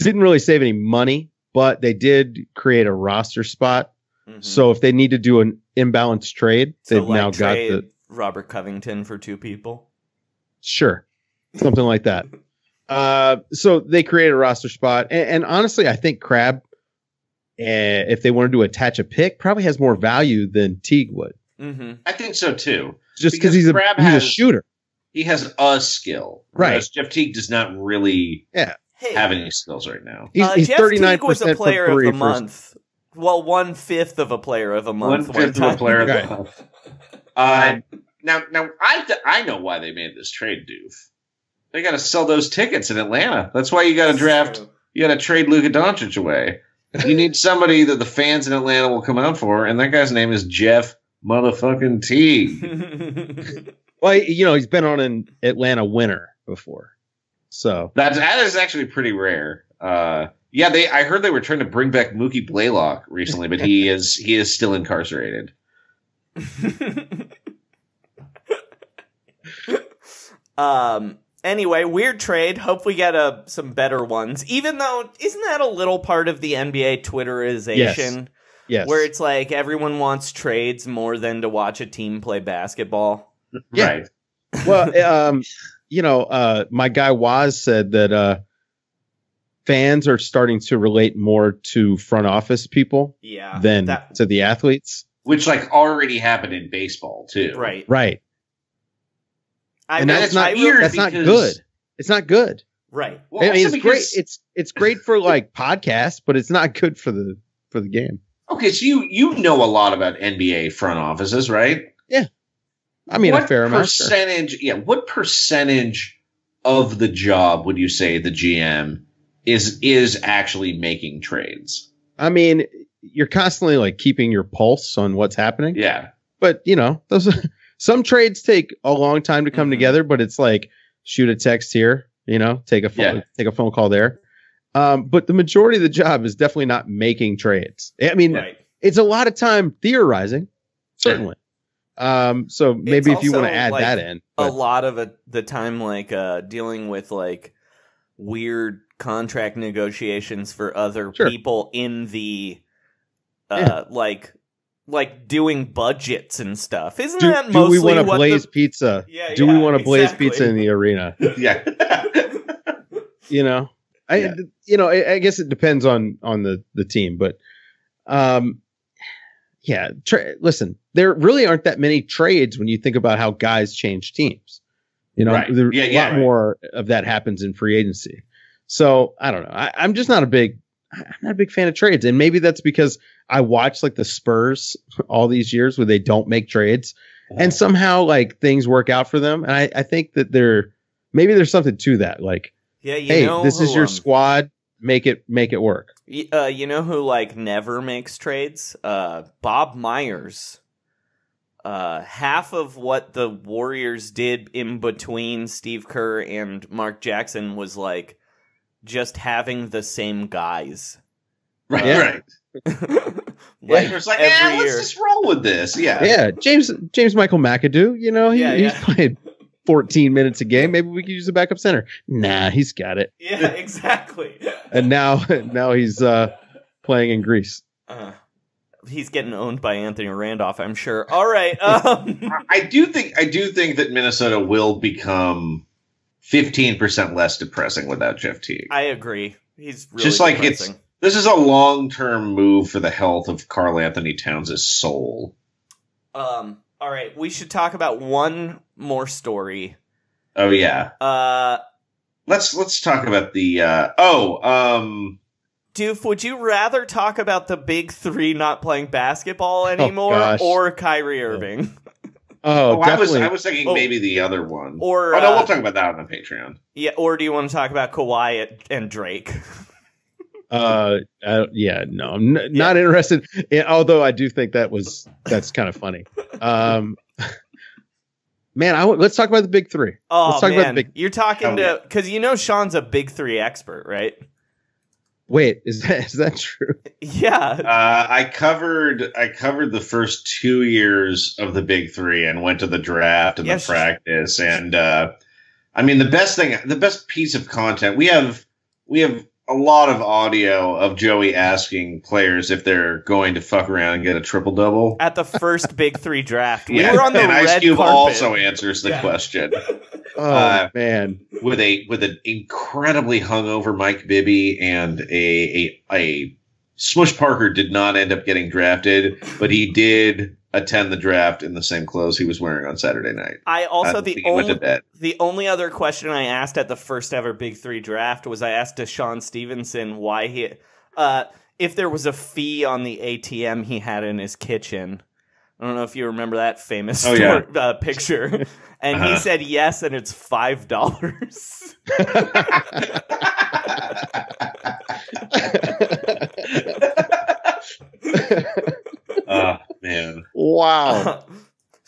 didn't really save any money, but they did create a roster spot. Mm-hmm. So if they need to do an imbalanced trade, they've now got the Robert Covington for 2 people. Sure, something like that. So they create a roster spot, and honestly, I think Crabbe, if they wanted to attach a pick, probably has more value than Teague would. Mm-hmm. I think so too. Just because he's a shooter. He has a skill, right? Jeff Teague does not really have any skills right now. He's Jeff 39% Teague was a player of the month. Well, 1/5 of a player of the month. 1/5 of a player of the month. Now I know why they made this trade, Doof. They got to sell those tickets in Atlanta. That's why you got to draft. You got to trade Luka Doncic away. You need somebody that the fans in Atlanta will come out for, and that guy's name is Jeff motherfucking Teague. Well, he's been on an Atlanta winner before, so that is actually pretty rare. I heard they were trying to bring back Mookie Blaylock recently, but he is still incarcerated. Anyway, weird trade. Hope we get some better ones. Even though, isn't that a little part of the NBA Twitterization? Yes. Where it's like everyone wants trades more than to watch a team play basketball. Yeah. Right. Well, my guy Waz said that fans are starting to relate more to front office people than to the athletes. Which already happened in baseball too. Right. Right. That's not good. It's not good. Right. Well, it's great. It's great for podcasts, but it's not good for the game. Okay, so you know a lot about NBA front offices, right? Yeah. I mean, a fair amount. What percentage of the job would you say the GM is actually making trades? I mean, you're constantly keeping your pulse on what's happening. Yeah. But those some trades take a long time to come together, but it's shoot a text here, take a phone call there. But the majority of the job is definitely not making trades. I mean, It's a lot of time theorizing, certainly. So maybe if you want to add that in, a lot of the time, dealing with weird contract negotiations for other people in the doing budgets and stuff. Isn't that mostly do we want to blaze pizza? Do we want to blaze pizza in the arena? Yeah. I guess it depends on the team, but listen, there really aren't that many trades when you think about how guys change teams. A lot more of that happens in free agency. So I don't know. I'm just not a big fan of trades, and maybe that's because I watched the Spurs all these years where they don't make trades, and somehow things work out for them. And I think that maybe there's something to that. This is your squad. Make it work. You know who never makes trades? Bob Myers. Half of what the Warriors did in between Steve Kerr and Mark Jackson was just having the same guys. Right. Let's just roll with this. Yeah. Yeah. James Michael McAdoo, he's played 14 minutes a game. Maybe we could use a backup center. Nah, he's got it. Yeah, exactly. And now he's playing in Greece. He's getting owned by Anthony Randolph, I'm sure. All right. I do think that Minnesota will become 15% less depressing without Jeff Teague. I agree. He's really just like depressing. this is a long-term move for the health of Karl Anthony Towns' soul. All right, we should talk about one more story. Oh yeah. Let's talk about the Doof, would you rather talk about the big three not playing basketball anymore or Kyrie Irving? I was thinking maybe the other one. Or no, we'll talk about that on the Patreon. Yeah, or do you want to talk about Kawhi and Drake? No, I'm not interested. Although I do think that's kind of funny. Man, let's talk about the big three. Oh, let's talk about the big. You're talking because Sean's a big three expert, right? Wait, is that true? Yeah. I covered the first 2 years of the big three and went to the draft and the practice. And I mean, the best piece of content, we have a lot of audio of Joey asking players if they're going to fuck around and get a triple-double. At the first big three draft. We were on the red Ice Cube carpet. also answers the question. Oh, man. With an incredibly hungover Mike Bibby and a Smush Parker did not end up getting drafted, but he did attend the draft in the same clothes he was wearing on Saturday night. I also went to bed. The only other question I asked at the first ever Big Three draft was I asked Deshaun Stevenson why if there was a fee on the ATM he had in his kitchen. I don't know if you remember that famous picture. And he said yes, and it's $5. Man. Wow.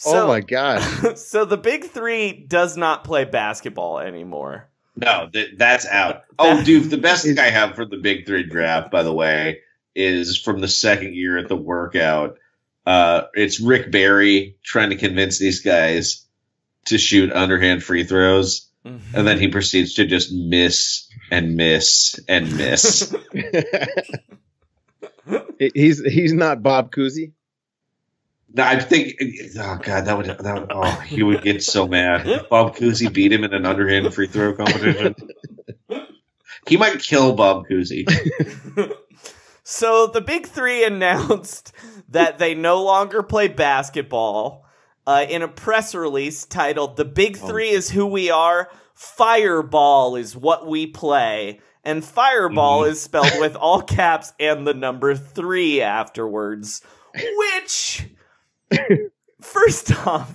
Oh my God. So the big three does not play basketball anymore. No, that's out. Oh, dude, the best thing I have for the big three draft, by the way, is from the second year at the workout. It's Rick Barry trying to convince these guys to shoot underhand free throws. Mm-hmm. And then he proceeds to just miss and miss and miss. He's not Bob Cousy. No, I think. Oh God, that would. He would get so mad. Bob Cousy beat him in an underhand free throw competition. He might kill Bob Cousy. So the big three announced that they no longer play basketball in a press release titled "The Big Three is who we are. Fireball is what we play." And Fireball is spelled with all caps and the number 3 afterwards. Which, first off,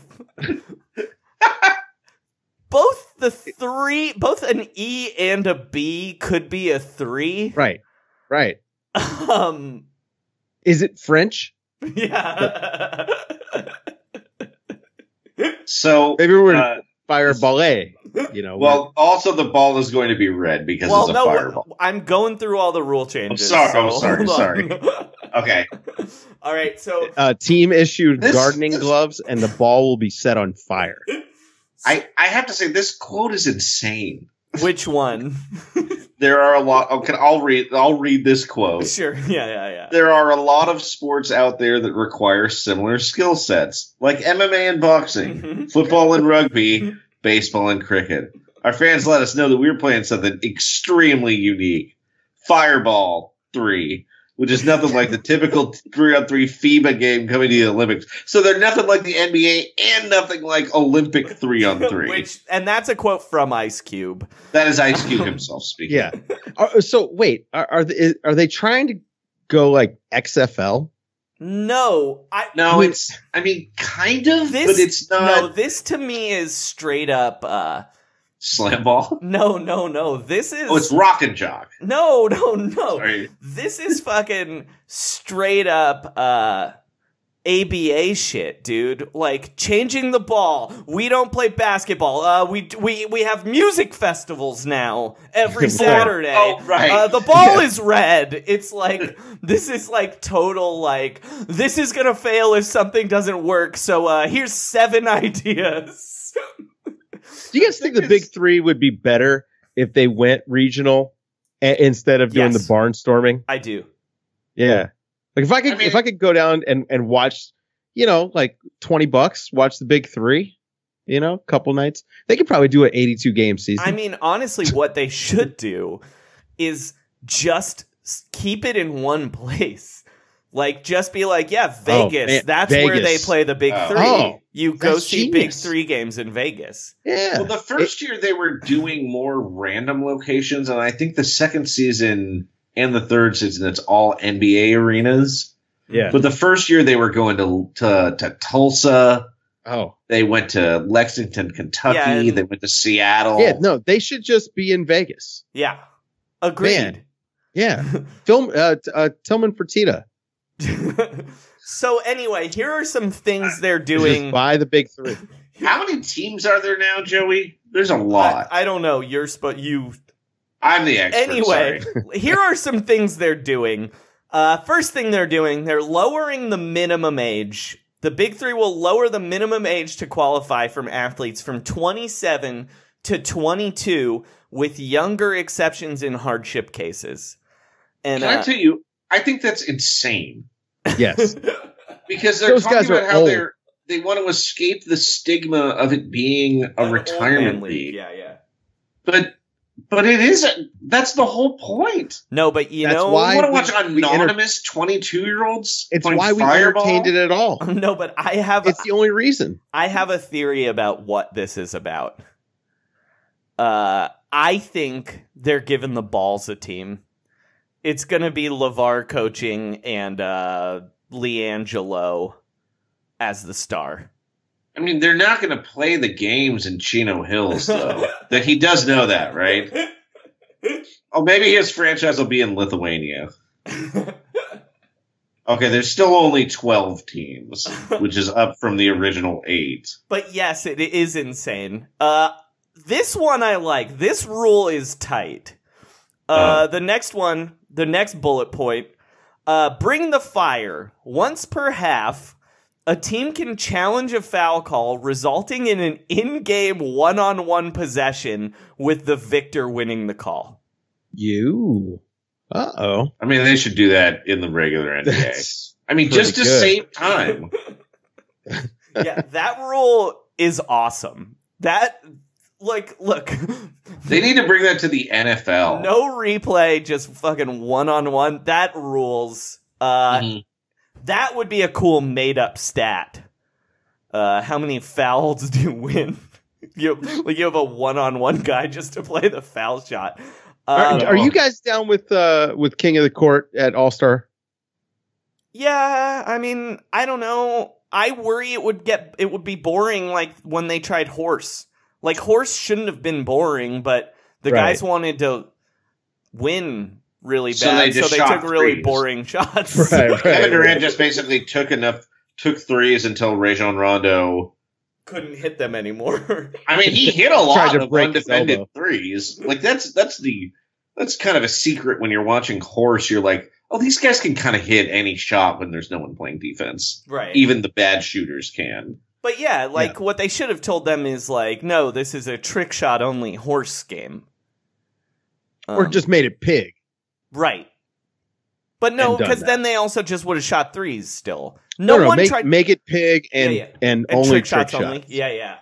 both an E and a B could be a 3. Right. Is it French? Yeah. So maybe we're Fireballet. Well, also the ball is going to be red because it's a fireball. I'm going through all the rule changes. Sorry. Okay. All right, so team issued gardening gloves and the ball will be set on fire. I have to say this quote is insane. Which one? There are a lot. Okay, I'll read this quote. Sure. Yeah. There are a lot of sports out there that require similar skill sets, like MMA and boxing, football and rugby, baseball and cricket. Our fans let us know that we're playing something extremely unique. Fireball 3, which is nothing like the typical 3-on-3 FIBA game coming to the Olympics. So they're nothing like the NBA and nothing like Olympic 3-on-3. And that's a quote from Ice Cube. That is Ice Cube himself speaking. Yeah. So wait, are they trying to go like XFL? No, it's kind of, but it's not. No, this to me is straight up slam ball. No. This is it's rock and jock. No. Sorry. This is fucking straight up ABA shit, dude. Like changing the ball. We don't play basketball. We have music festivals now every Saturday. Oh, right. The ball is red. It's like this is like total like this is gonna fail if something doesn't work. So here's 7 ideas. Do you guys think the big 3 would be better if they went regional instead of doing the barnstorming? I do. Yeah. Like if I could go down and watch, like $20, watch the big 3, couple nights, they could probably do an 82 game season. I mean, honestly, what they should do is just keep it in one place. Like, just be like, yeah, Vegas. That's Vegas. Where they play the big three. You go see genius. Big three games in Vegas. Yeah. Well, the first year they were doing more random locations, and I think the second season and the third season, it's all NBA arenas. Yeah. But the first year they were going to Tulsa. Oh. They went to Lexington, Kentucky. They went to Seattle. Yeah, no, they should just be in Vegas. Yeah. Agreed. Man. Yeah. Tillman Fertitta. So anyway, here are some things they're doing. Just buy the big three. How many teams are there now, Joey? There's a lot. I don't know. I'm the expert. Anyway, here are some things they're doing. First thing they're doing, they're lowering the minimum age. The big three will lower the minimum age to qualify from athletes from 27 to 22, with younger exceptions in hardship cases. And can I tell you, I think that's insane. Yes. Because they're talking about how they want to escape the stigma of it being a retirement league. Yeah. But it isn't. That's the whole point. No, but you know, why want to watch anonymous 22-year-olds? It's why we entertained it at all. No, but it's the only reason. I have a theory about what this is about. I think they're giving the balls a team. It's going to be LeVar coaching and LiAngelo as the star. I mean, they're not going to play the games in Chino Hills, though. That he does know that, right? Oh, maybe his franchise will be in Lithuania. Okay, there's still only 12 teams, which is up from the original 8. But yes, it is insane. This one I like. This rule is tight. The next one, the next bullet point, bring the fire. Once per half, a team can challenge a foul call, resulting in an in-game one-on-one possession with the victor winning the call. Uh-oh. I mean, they should do that in the regular NBA. I mean, just to save time. Yeah, that rule is awesome. Look. They need to bring that to the NFL. No replay, just fucking one-on-one. That rules. That would be a cool made-up stat. How many fouls do you win? You have a one-on-one guy just to play the foul shot. Are you guys down with King of the Court at All-Star? Yeah, I mean, I don't know. I worry it would be boring like when they tried Horse. Like, Horse shouldn't have been boring, but the guys wanted to win really bad, so they took really boring shots. Kevin Durant just basically took threes until Rajon Rondo couldn't hit them anymore. I mean, he hit a lot of undefended threes. Like, that's kind of a secret when you're watching Horse. You're like, oh, these guys can kind of hit any shot when there's no one playing defense. Right. Even the bad shooters can. But yeah, what they should have told them is like, no, this is a trick shot only Horse game. Or just made it pig. Right. But no, because then they also just would have shot threes still. Make it pig and only trick shots. Only. Yeah.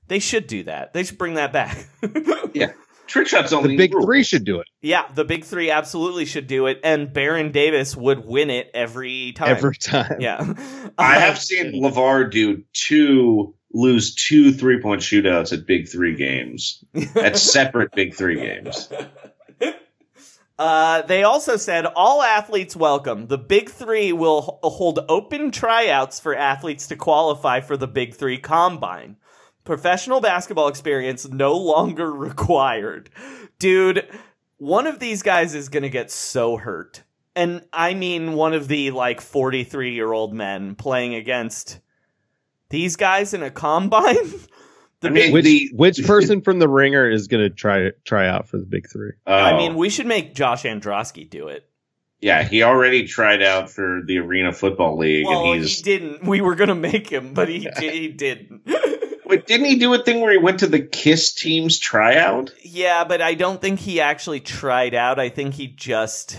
They should do that. They should bring that back. Yeah. Trick shots only. The big three should do it. Yeah, the big three absolutely should do it, and Baron Davis would win it every time. Every time. Yeah. I have seen LeVar lose 2 3-point shootouts at big three games. At separate big three games. They also said all athletes welcome. The Big Three will hold open tryouts for athletes to qualify for the Big Three Combine. Professional basketball experience no longer required. Dude, one of these guys is going to get so hurt. And I mean one of the 43-year-old men playing against these guys in a combine. Which person from the Ringer is going to try out for the Big Three? I mean, we should make Josh Androsky do it. Yeah, he already tried out for the Arena Football League. Well, he didn't. We were going to make him, but he didn't. Wait, didn't he do a thing where he went to the KISS team's tryout? Yeah, but I don't think he actually tried out. I think he just...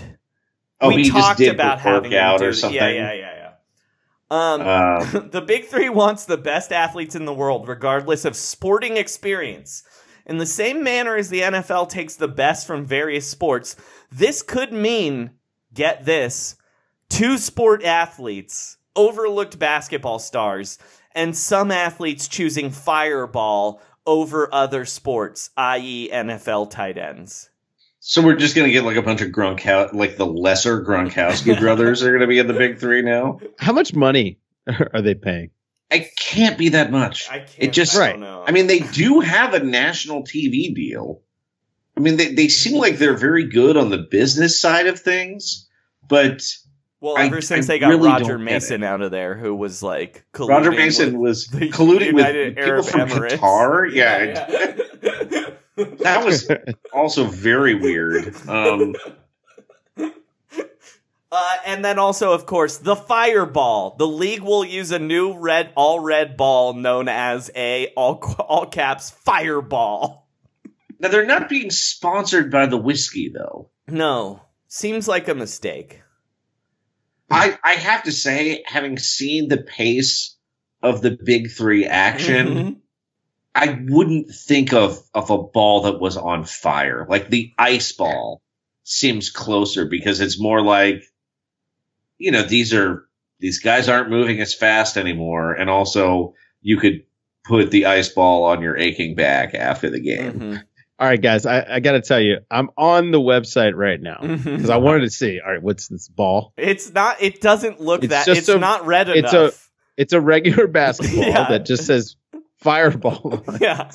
we talked about having him do or something. Yeah. The Big Three wants the best athletes in the world, regardless of sporting experience. In the same manner as the NFL takes the best from various sports, this could mean, get this, 2 sport athletes, overlooked basketball stars, and some athletes choosing fireball over other sports, i.e. NFL tight ends. So we're just going to get like a bunch of like the lesser Gronkowski brothers are going to be in the big 3 now? How much money are they paying? It can't be that much. It just, I don't know. I mean, they do have a national TV deal. I mean, they seem like they're very good on the business side of things, but well, ever since they got really Roger Mason out of there, who was like colluding Roger Mason was colluding with people Arab from Emirates. Qatar. Yeah. That was also very weird. And then also, of course, the fireball. The league will use a new all red ball known as a all caps fireball. Now, they're not being sponsored by the whiskey, though. No. Seems like a mistake. I have to say, having seen the pace of the big 3 action, I wouldn't think of a ball that was on fire. Like the ice ball seems closer because it's more like, you know, these guys aren't moving as fast anymore. And also you could put the ice ball on your aching back after the game. Mm-hmm. All right, guys, I got to tell you, I'm on the website right now because I wanted to see, all right, what's this ball? It doesn't look It's that, just it's not red enough. It's a regular basketball that just says fireball. Yeah.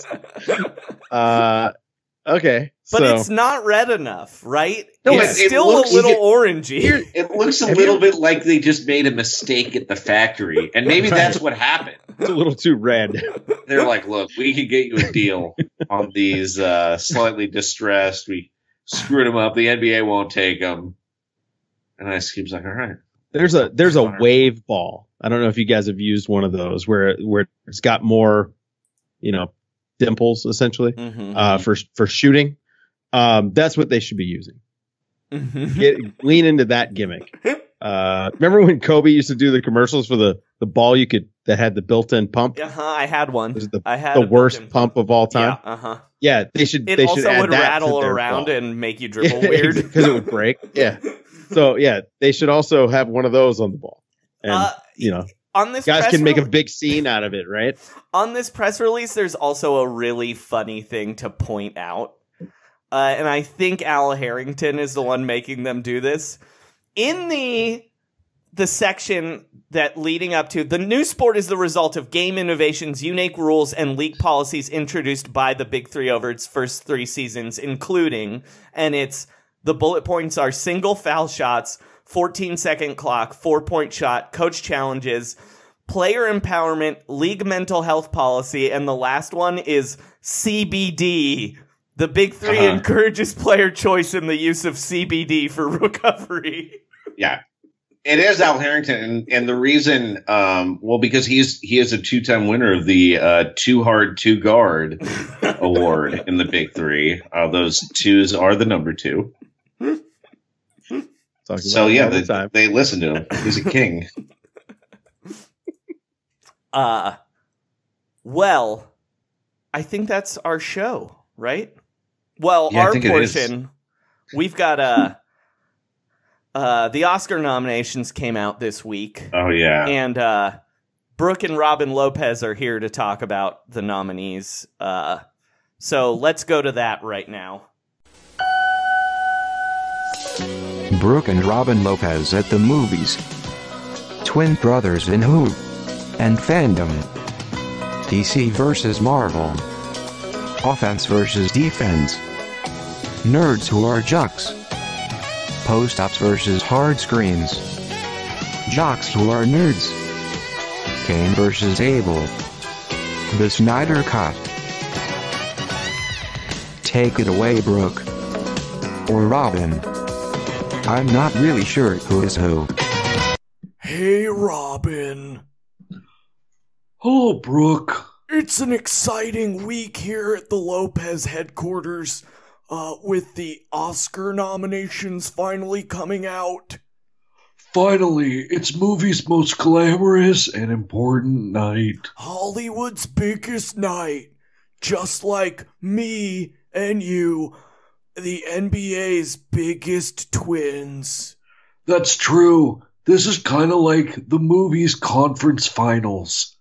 Okay. But it's not red enough, right? No, it's still a little orangey. It looks a little bit like they just made a mistake at the factory, and maybe that's what happened. It's a little too red. They're like, look, we can get you a deal on these slightly distressed. We screwed them up. The NBA won't take them. And Ice Cube's like, all right. There's a wave ball. I don't know if you guys have used one of those where it's got more, dimples essentially for shooting. That's what they should be using. Lean into that gimmick. Remember when Kobe used to do the commercials for the ball that had the built-in pump? I had one. It was I had the worst pump of all time. Yeah, yeah, they should. It they also should add would that rattle to their around ball. and make you dribble weird because it would break. Yeah. So yeah, they should also have one of those on the ball, and on this guys press can make a big scene out of it, right? On this press release, there's also a really funny thing to point out. And I think Al Harrington is the one making them do this. In the section that leading up to, the new sport is the result of game innovations, unique rules, and league policies introduced by the Big Three over its first 3 seasons, including, the bullet points are single foul shots, 14-second clock, 4-point shot, coach challenges, player empowerment, league mental health policy, and the last one is CBD. The Big Three encourages player choice in the use of CBD for recovery. Yeah. It is Al Harrington, and the reason, because he is a 2-time winner of the Too Hard, Too Guard award in the Big Three. Those 2s are the number 2. So yeah, they listen to him. He's a king. Well, I think that's our show, right? Well, yeah, our portion, we've got the Oscar nominations came out this week. Oh yeah. And Brook and Robin Lopez are here to talk about the nominees. So let's go to that right now. Brook and Robin Lopez at the movies. Twin brothers in who? And fandom. DC versus Marvel. Offense versus defense. Nerds who are jocks. Post-ups versus hard screens. Jocks who are nerds. Cain versus Abel. The Snyder Cut. Take it away, Brook. Or Robin. I'm not really sure who is who. Hey, Robin. Hello, Brook. It's an exciting week here at the Lopez headquarters, with the Oscar nominations finally coming out. Finally, it's movie's most glamorous and important night. Hollywood's biggest night. just like me and you, the NBA's biggest twins. That's true. This is kind of like the movie's conference finals.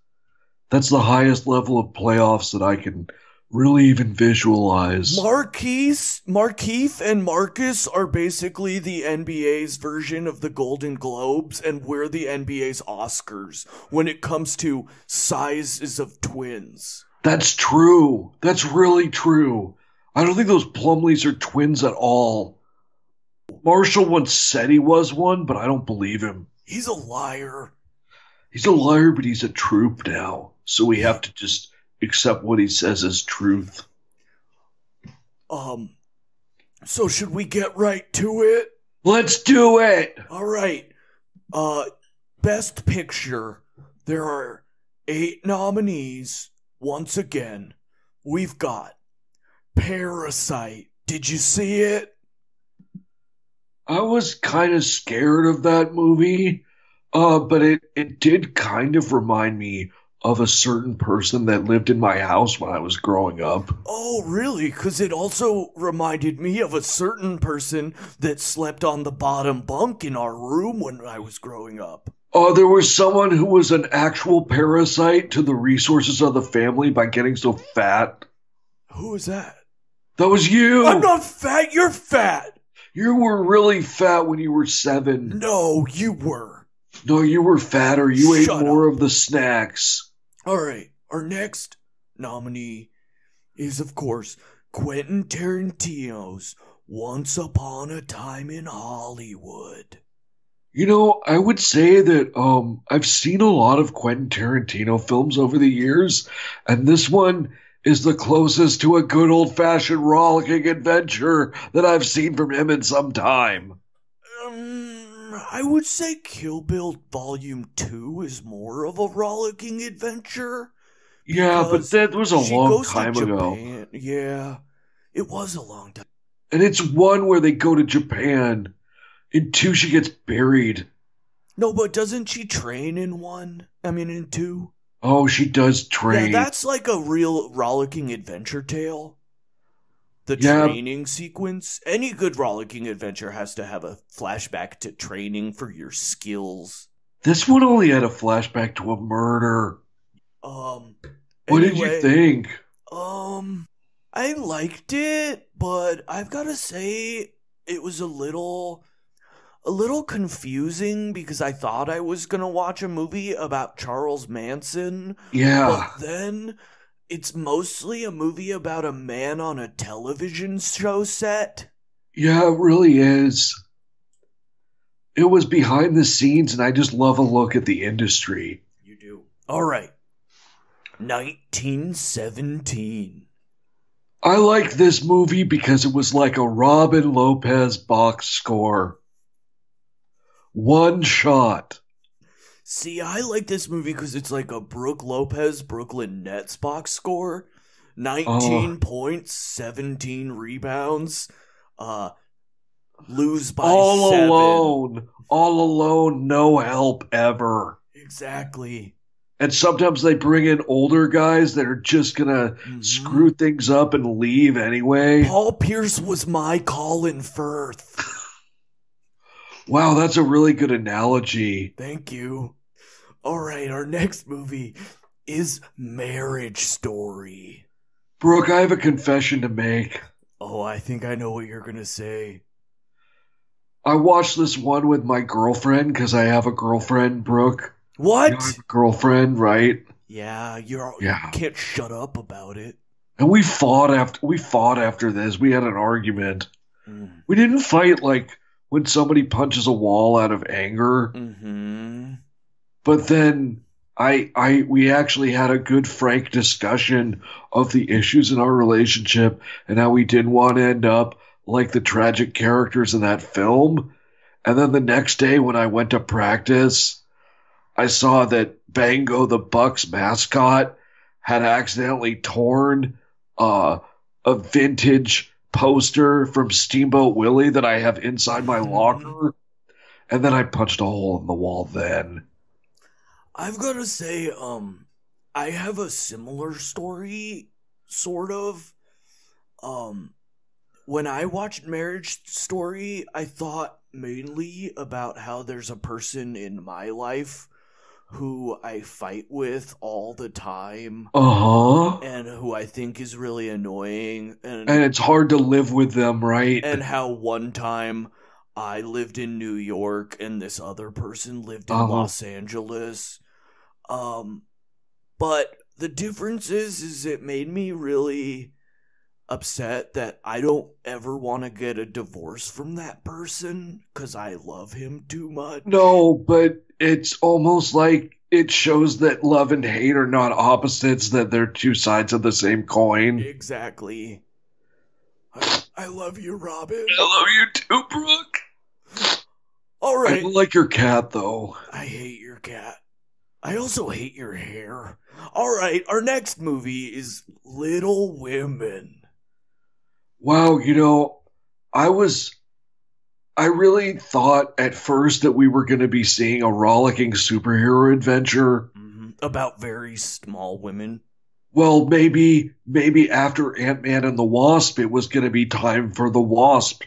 That's the highest level of playoffs that I can really even visualize. Markeith and Marcus are basically the NBA's version of the Golden Globes, and we're the NBA's Oscars when it comes to sizes of twins. That's true. That's really true. I don't think those Plumleys are twins at all. Marshall once said he was one, but I don't believe him. He's a liar. He's a liar, but he's a troop now. So we have to just accept what he says as truth. So should we get right to it? Let's do it! All right. Best Picture. There are 8 nominees. Once again, we've got Parasite. Did you see it? I was kind of scared of that movie, but it did kind of remind me of a certain person that lived in my house when I was growing up. Oh, really? Because it also reminded me of a certain person that slept on the bottom bunk in our room when I was growing up. There was someone who was an actual parasite to the resources of the family by getting so fat. Who was that? That was you! I'm not fat, you're fat! You were really fat when you were 7. No, you were. No, you were fatter. You ate Shut more up. of the snacks. All right, our next nominee is, of course, Quentin Tarantino's Once Upon a Time in Hollywood. You know, I would say that I've seen a lot of Quentin Tarantino films over the years, and this one is the closest to a good old-fashioned rollicking adventure that I've seen from him in some time. I would say Kill Bill Volume 2 is more of a rollicking adventure. Yeah, but that was a long time ago. Yeah, it was a long time. And it's one where they go to Japan. In 2, she gets buried. No, but doesn't she train in 1? I mean, in 2? Oh, she does train. Yeah, that's like a real rollicking adventure tale. The training sequence. Any good rollicking adventure has to have a flashback to training for your skills. This one only had a flashback to a murder. What did you think? I liked it, but I've got to say it was a little confusing because I thought I was going to watch a movie about Charles Manson. Yeah. But then it's mostly a movie about a man on a television show set. Yeah, it really is. It was behind the scenes, and I just love a look at the industry. You do. All right. 1917. I like this movie because it was like a Robin Lopez box score. One shot. See, I like this movie because it's like a Brook Lopez Brooklyn Nets box score. 19 points, 17 rebounds. Lose by 7. All alone, no help ever. Exactly. And sometimes they bring in older guys that are just gonna screw things up and leave anyway. Paul Pierce was my Colin Firth. Wow, that's a really good analogy. Thank you. All right, our next movie is Marriage Story. Brooke, I have a confession to make. Oh, I think I know what you're going to say. I watched this one with my girlfriend because I have a girlfriend, Brooke. What? You know, I have a girlfriend, right? Yeah, you can't shut up about it. And we fought after this. We had an argument. We didn't fight like when somebody punches a wall out of anger. But then we actually had a good frank discussion of the issues in our relationship and how we didn't want to end up like the tragic characters in that film. And then the next day when I went to practice, I saw that Bango the Bucks mascot had accidentally torn a vintage poster from Steamboat Willie that I have inside my locker. And then I punched a hole in the wall then. I've got to say, I have a similar story sort of. When I watched Marriage Story, I thought mainly about how there's a person in my life who I fight with all the time. And who I think is really annoying. And it's hard to live with them, right? And how one time I lived in New York and this other person lived in Los Angeles. But the difference is it made me really upset that I don't ever want to get a divorce from that person because I love him too much. No, but it's almost like it shows that love and hate are not opposites, that they're two sides of the same coin. Exactly. I love you, Robin. I love you too, Brooke. All right. I don't like your cat, though. I hate your cat. I also hate your hair. All right, our next movie is Little Women. Wow, I really thought at first that we were going to be seeing a rollicking superhero adventure. About very small women. Well, maybe after Ant-Man and the Wasp, it was going to be time for the Wasp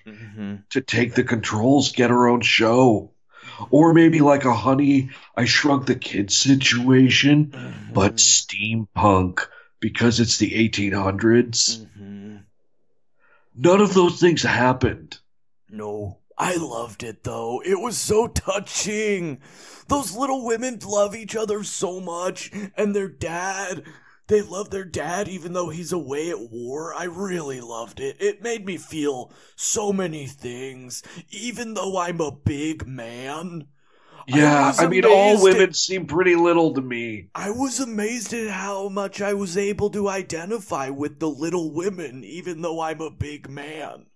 to take the controls, get her own show. Or maybe like a Honey, I Shrunk the Kids situation, but steampunk, because it's the 1800s. None of those things happened. No, I loved it, though. It was so touching. Those little women love each other so much, and their dad... They love their dad even though he's away at war. I really loved it. It made me feel so many things, even though I'm a big man. Yeah, I mean, all women seem pretty little to me. I was amazed at how much I was able to identify with the little women, even though I'm a big man.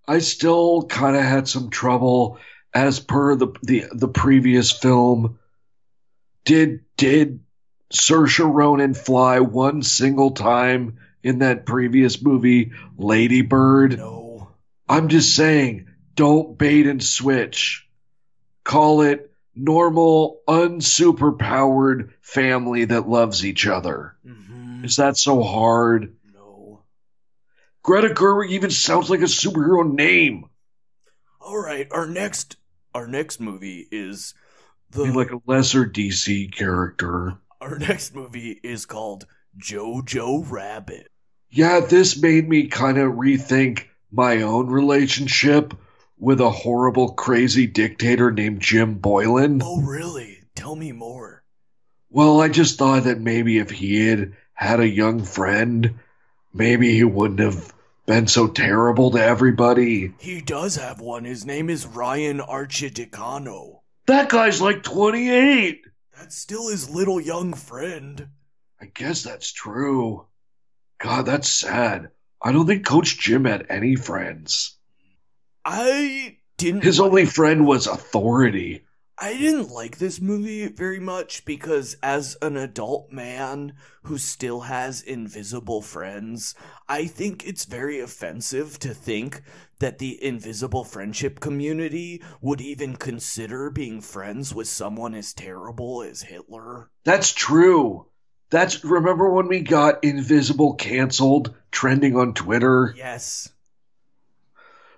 I still kind of had some trouble, as per the previous film. Did Saoirse Ronan fly one single time in that previous movie, Lady Bird? No. I'm just saying, don't bait and switch. Call it normal, unsuperpowered family that loves each other. Is that so hard? No. Greta Gerwig even sounds like a superhero name. All right, our next movie is like a lesser DC character. Our next movie is called Jojo Rabbit. Yeah, this made me kind of rethink my own relationship with a horrible, crazy dictator named Jim Boylan. Oh, really? Tell me more. Well, I just thought that maybe if he had a young friend, maybe he wouldn't have been so terrible to everybody. He does have one. His name is Ryan Archidicano. That guy's like 28. That's still his little young friend. I guess that's true. God, that's sad. I don't think Coach Jim had any friends. His only friend was authority. I didn't like this movie very much because as an adult man who still has invisible friends, I think it's very offensive to think that the invisible friendship community would even consider being friends with someone as terrible as Hitler. That's true. Remember when we got Invisible canceled, trending on Twitter? Yes.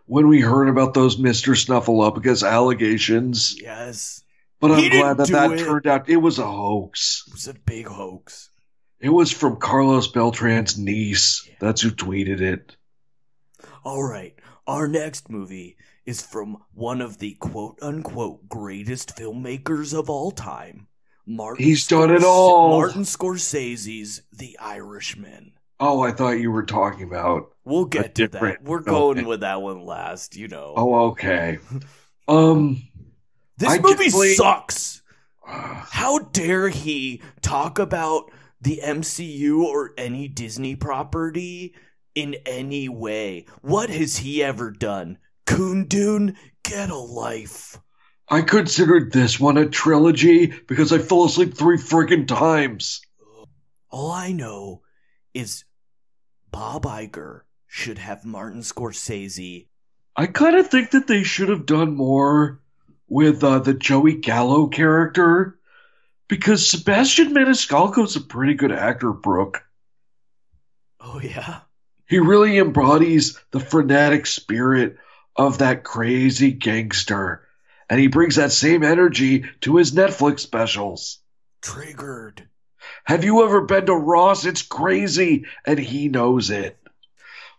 When we heard about those Mr. Snuffleupagus allegations. Yes. But I'm glad that turned out, it was a hoax. It was a big hoax. It was from Carlos Beltran's niece. Yeah. That's who tweeted it. All right. Our next movie is from one of the quote-unquote greatest filmmakers of all time. He's done it all. Martin Scorsese's The Irishman. Oh, I thought you were talking about... We'll get to that. We're going with that one last, Oh, okay. This movie sucks. How dare he talk about the MCU or any Disney property in any way? What has he ever done? Kundun, get a life. I considered this one a trilogy because I fell asleep 3 freaking times. All I know is Bob Iger should have Martin Scorsese. I kind of think that they should have done more with the Joey Gallo character, because Sebastian Maniscalco's a pretty good actor, Brooke. Oh, yeah? He really embodies the frenetic spirit of that crazy gangster. And he brings that same energy to his Netflix specials. Triggered. Have you ever been to Ross? It's crazy, and he knows it.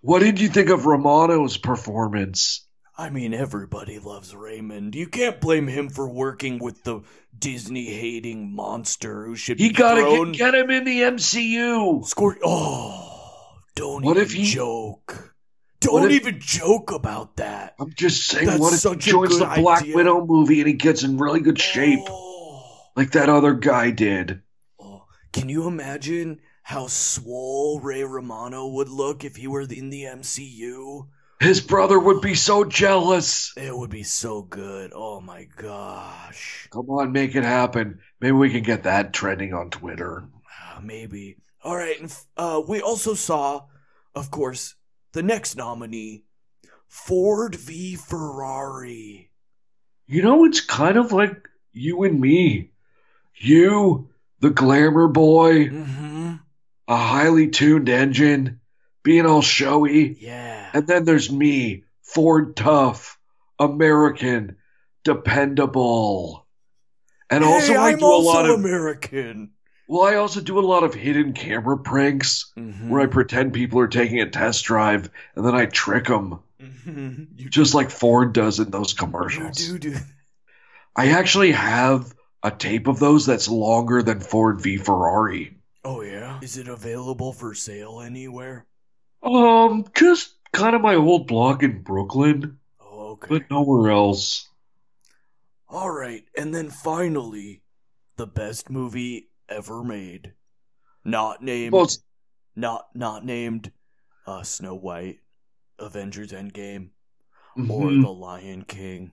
What did you think of Romano's performance? I mean, everybody loves Raymond. You can't blame him for working with the Disney-hating monster who should be thrown... get him in the MCU. Don't what even if he... joke. Don't even joke about that. I'm just saying, That's what if he joins the Black Widow movie and he gets in really good shape? Like that other guy did. Can you imagine how swole Ray Romano would look if he were in the MCU? His brother would be so jealous. It would be so good. Oh my gosh. Come on, make it happen. Maybe we can get that trending on Twitter. Maybe. All right. And, we also saw, of course, the next nominee, Ford v. Ferrari. You know, it's kind of like you and me. You, the glamour boy, a highly tuned engine, being all showy. Yeah. And then there's me, Ford tough, American, dependable. And also I do a lot of American. Well, I also do a lot of hidden camera pranks where I pretend people are taking a test drive and then I trick them. Just like Ford does in those commercials. You do. I actually have a tape of those that's longer than Ford v. Ferrari. Oh, yeah? Is it available for sale anywhere? Just kind of my old blog in Brooklyn. Oh, okay. But nowhere else. All right, and then finally, the best movie ever made. Not named. Not named. Snow White, Avengers Endgame, or The Lion King.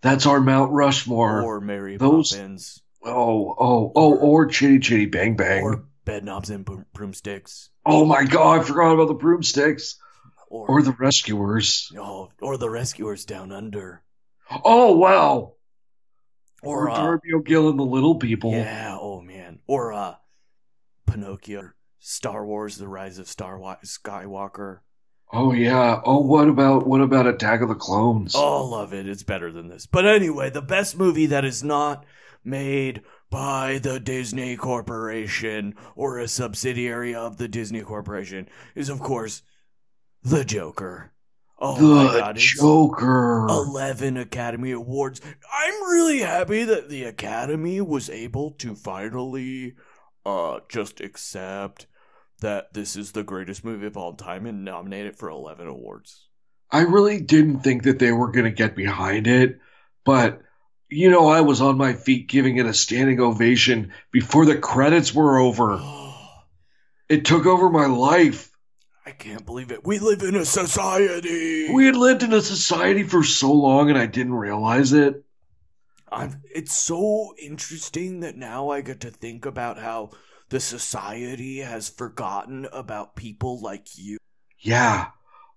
That's our Mount Rushmore. Or Mary Poppins. Or Chitty Chitty Bang Bang. Or Bedknobs and Broomsticks. Oh my god, I forgot about the broomsticks. Or the Rescuers. Or the Rescuers Down Under. Oh, wow. Or Darby O'Gill and the Little People. Yeah, oh man. Or Pinocchio. Star Wars, The Rise of Skywalker. Oh yeah. Oh, what about Attack of the Clones? Oh, love it. It's better than this. But anyway, the best movie that is not made by the Disney Corporation or a subsidiary of the Disney Corporation is, of course, The Joker. Oh my God, Joker. 11 Academy Awards. I'm really happy that the Academy was able to finally just accept that this is the greatest movie of all time and nominate it for 11 awards. I really didn't think that they were going to get behind it, but, you know, I was on my feet giving it a standing ovation before the credits were over. It took over my life. I can't believe it. We live in a society. We had lived in a society for so long and I didn't realize it. It's so interesting that now I get to think about how the society has forgotten about people like you. Yeah.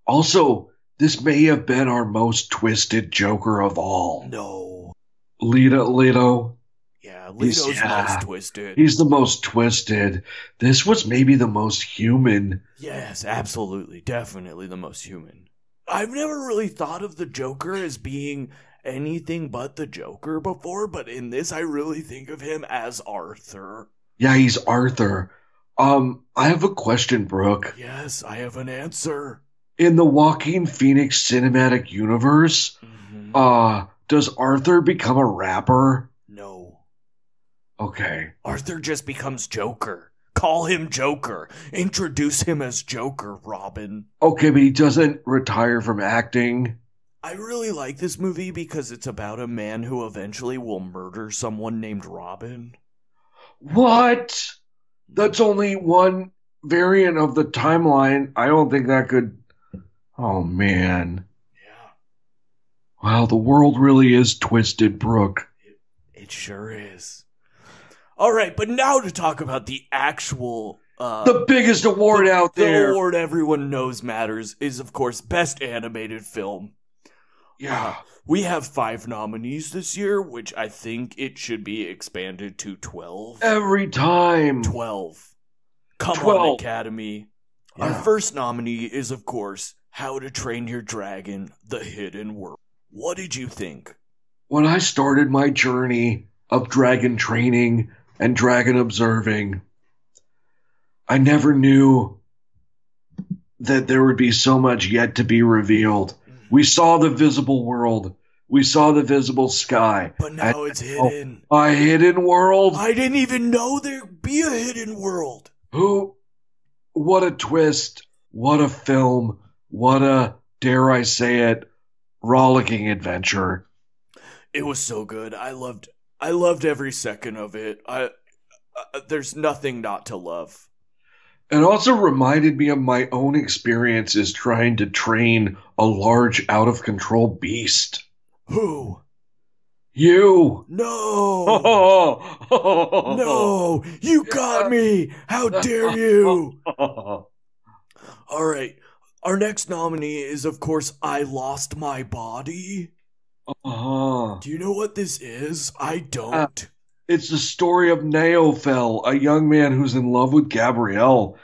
Also, this may have been our most twisted Joker of all. No. Leto. Yeah, Leto's most twisted. He's the most twisted. This was maybe the most human. Yes, absolutely. Definitely the most human. I've never really thought of the Joker as being anything but the Joker before, but in this I really think of him as Arthur. Yeah, he's Arthur. I have a question, Brooke. Yes, I have an answer. In the Joaquin Phoenix cinematic universe, does Arthur become a rapper? No. Okay. Arthur just becomes Joker. Call him Joker. Introduce him as Joker, Robin. Okay, but he doesn't retire from acting. I really like this movie because it's about a man who eventually will murder someone named Robin. What? That's only one variant of the timeline. I don't think that could... Oh, man. Yeah. Wow, the world really is twisted, Brooke. It sure is. All right, but now to talk about the actual... the biggest award out there. The award everyone knows matters is, of course, Best Animated Film. Yeah. We have 5 nominees this year, which I think it should be expanded to 12. Every time. 12. Come on, Academy. Our first nominee is, of course, How to Train Your Dragon, The Hidden World. What did you think? When I started my journey of dragon training and dragon observing, I never knew that there would be so much yet to be revealed. We saw the visible world. We saw the visible sky. But now it's hidden. A hidden world? I didn't even know there'd be a hidden world. What a twist. What a film. What a, dare I say it, rollicking adventure. It was so good. I loved every second of it. There's nothing not to love. It also reminded me of my own experiences trying to train a large, out-of-control beast. Who? You! No! No! You got me! How dare you! All right. Our next nominee is, of course, I Lost My Body. Do you know what this is? I don't. It's the story of Neofel, a young man who's in love with Gabrielle.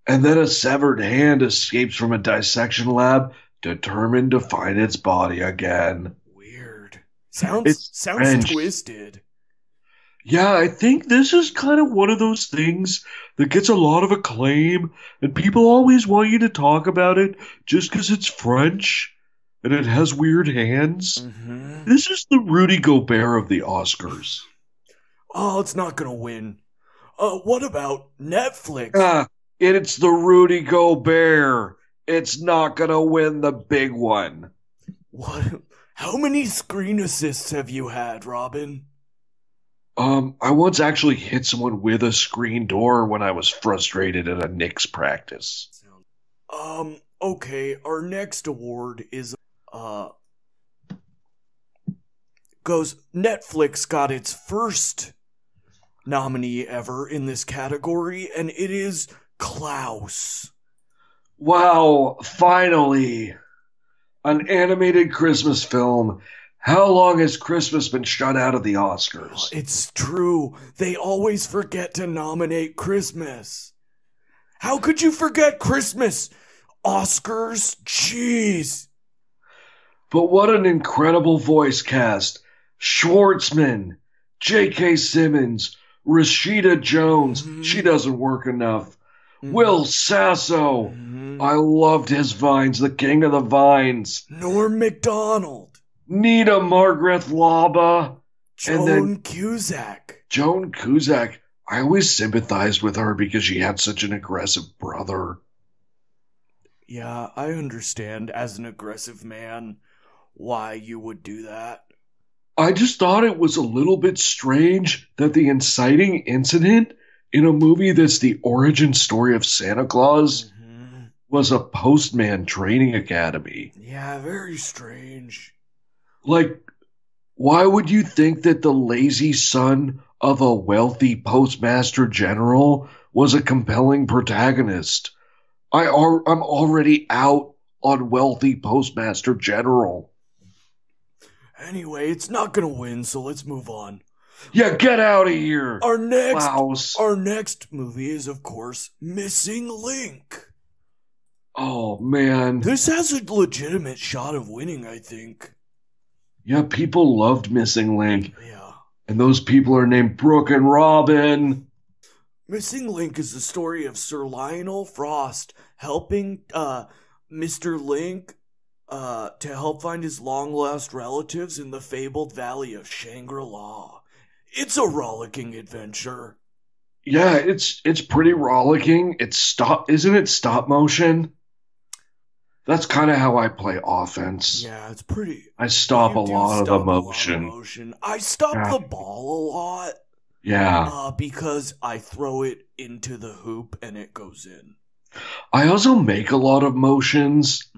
And then a severed hand escapes from a dissection lab, determined to find its body again. Weird. Sounds twisted. Yeah, I think this is kind of one of those things that gets a lot of acclaim, and people always want you to talk about it just because it's French and it has weird hands. Mm-hmm. This is the Rudy Gobert of the Oscars. Oh, it's not gonna win. What about Netflix? It's the Rudy Gobert. It's not gonna win the big one. What? How many screen assists have you had, Robin? I once actually hit someone with a screen door when I was frustrated at a Knicks practice. Okay, our next award is, goes, Netflix got its first nominee ever in this category, and it is Klaus. Wow, finally! An animated Christmas film. How long has Christmas been shut out of the Oscars? It's true. They always forget to nominate Christmas. How could you forget Christmas? Oscars? Jeez. But what an incredible voice cast. Schwartzman, J.K. Simmons, Rashida Jones. She doesn't work enough. Will Sasso. I loved his vines, the king of the vines. Norm Macdonald. Nita Margaret Laba. Joan Cusack. Joan Cusack. I always sympathized with her because she had such an aggressive brother. Yeah, I understand as an aggressive man why you would do that. I just thought it was a little bit strange that the inciting incident in a movie that's the origin story of Santa Claus was a postman training academy. Yeah, very strange. Like, why would you think that the lazy son of a wealthy postmaster general was a compelling protagonist? I'm already out on wealthy postmaster general. Anyway, it's not gonna win, so let's move on. Yeah, get out of here. Our Klaus. next movie is, of course, Missing Link. Oh, man. This has a legitimate shot of winning, I think. Yeah, people loved Missing Link. Yeah. And those people are named Brook and Robin. Missing Link is the story of Sir Lionel Frost helping Mr. Link to help find his long-lost relatives in the fabled valley of Shangri-La. It's a rollicking adventure. Yeah, it's pretty rollicking. Isn't it stop motion? That's kind of how I play offense. Yeah, it's pretty. I stop a lot of emotion. I stop the ball a lot. Yeah. Because I throw it into the hoop and it goes in. I also make a lot of motions.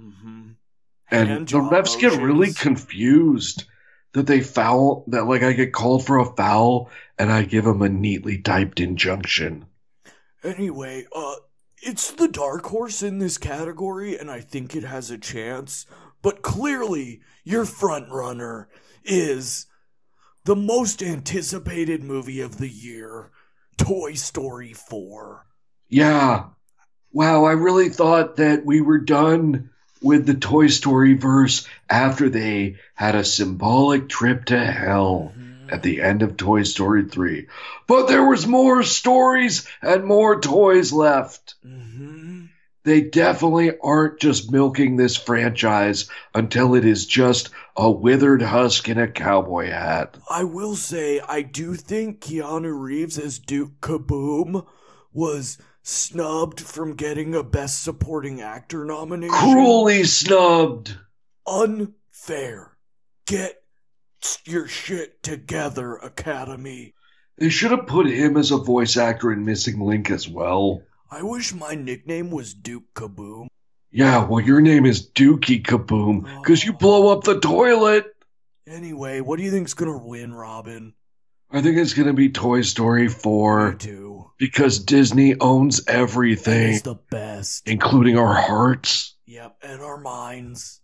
And the refs get really confused that they foul, that like I get called for a foul and I give them a neatly typed injunction. Anyway, it's the dark horse in this category, and I think it has a chance. But clearly, your front runner is the most anticipated movie of the year, Toy Story 4. Yeah. wow, I really thought that we were done with the Toy Story verse after they had a symbolic trip to hell at the end of Toy Story 3. But there was more stories and more toys left. They definitely aren't just milking this franchise until it is just a withered husk in a cowboy hat. I will say, I do think Keanu Reeves as Duke Kaboom was snubbed from getting a Best Supporting Actor nomination. Cruelly snubbed. Unfair. Get your shit together, Academy. They should have put him as a voice actor in Missing Link as well. I wish my nickname was Duke Kaboom. Yeah, well, your name is Dookie Kaboom, because you blow up the toilet. Anyway, what do you think's gonna win, Robin? I think it's gonna be Toy Story 4. Me too. Because Disney owns everything. It's the best. Including our hearts. Yep, and our minds.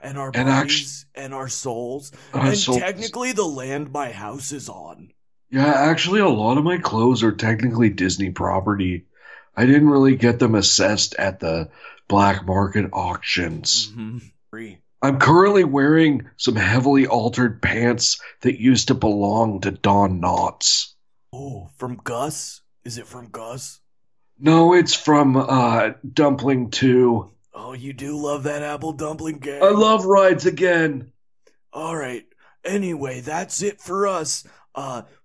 And our bodies. And our souls. And souls. Technically the land my house is on. Yeah, actually a lot of my clothes are technically Disney property. I didn't really get them assessed at the black market auctions. I'm currently wearing some heavily altered pants that used to belong to Don Knotts. Oh, from Gus? Is it from Gus? No, it's from Dumpling 2. Oh, you do love that apple dumpling gang. I love Rides Again. All right. Anyway, that's it for us.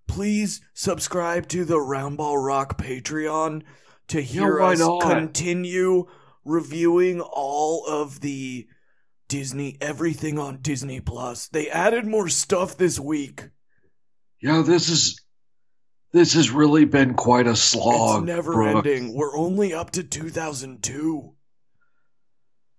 Please subscribe to the Roundball Rock Patreon to hear us continue reviewing all of the Disney, everything on Disney Plus. They added more stuff this week. Yeah, this has really been quite a slog. It's never ending. We're only up to 2002.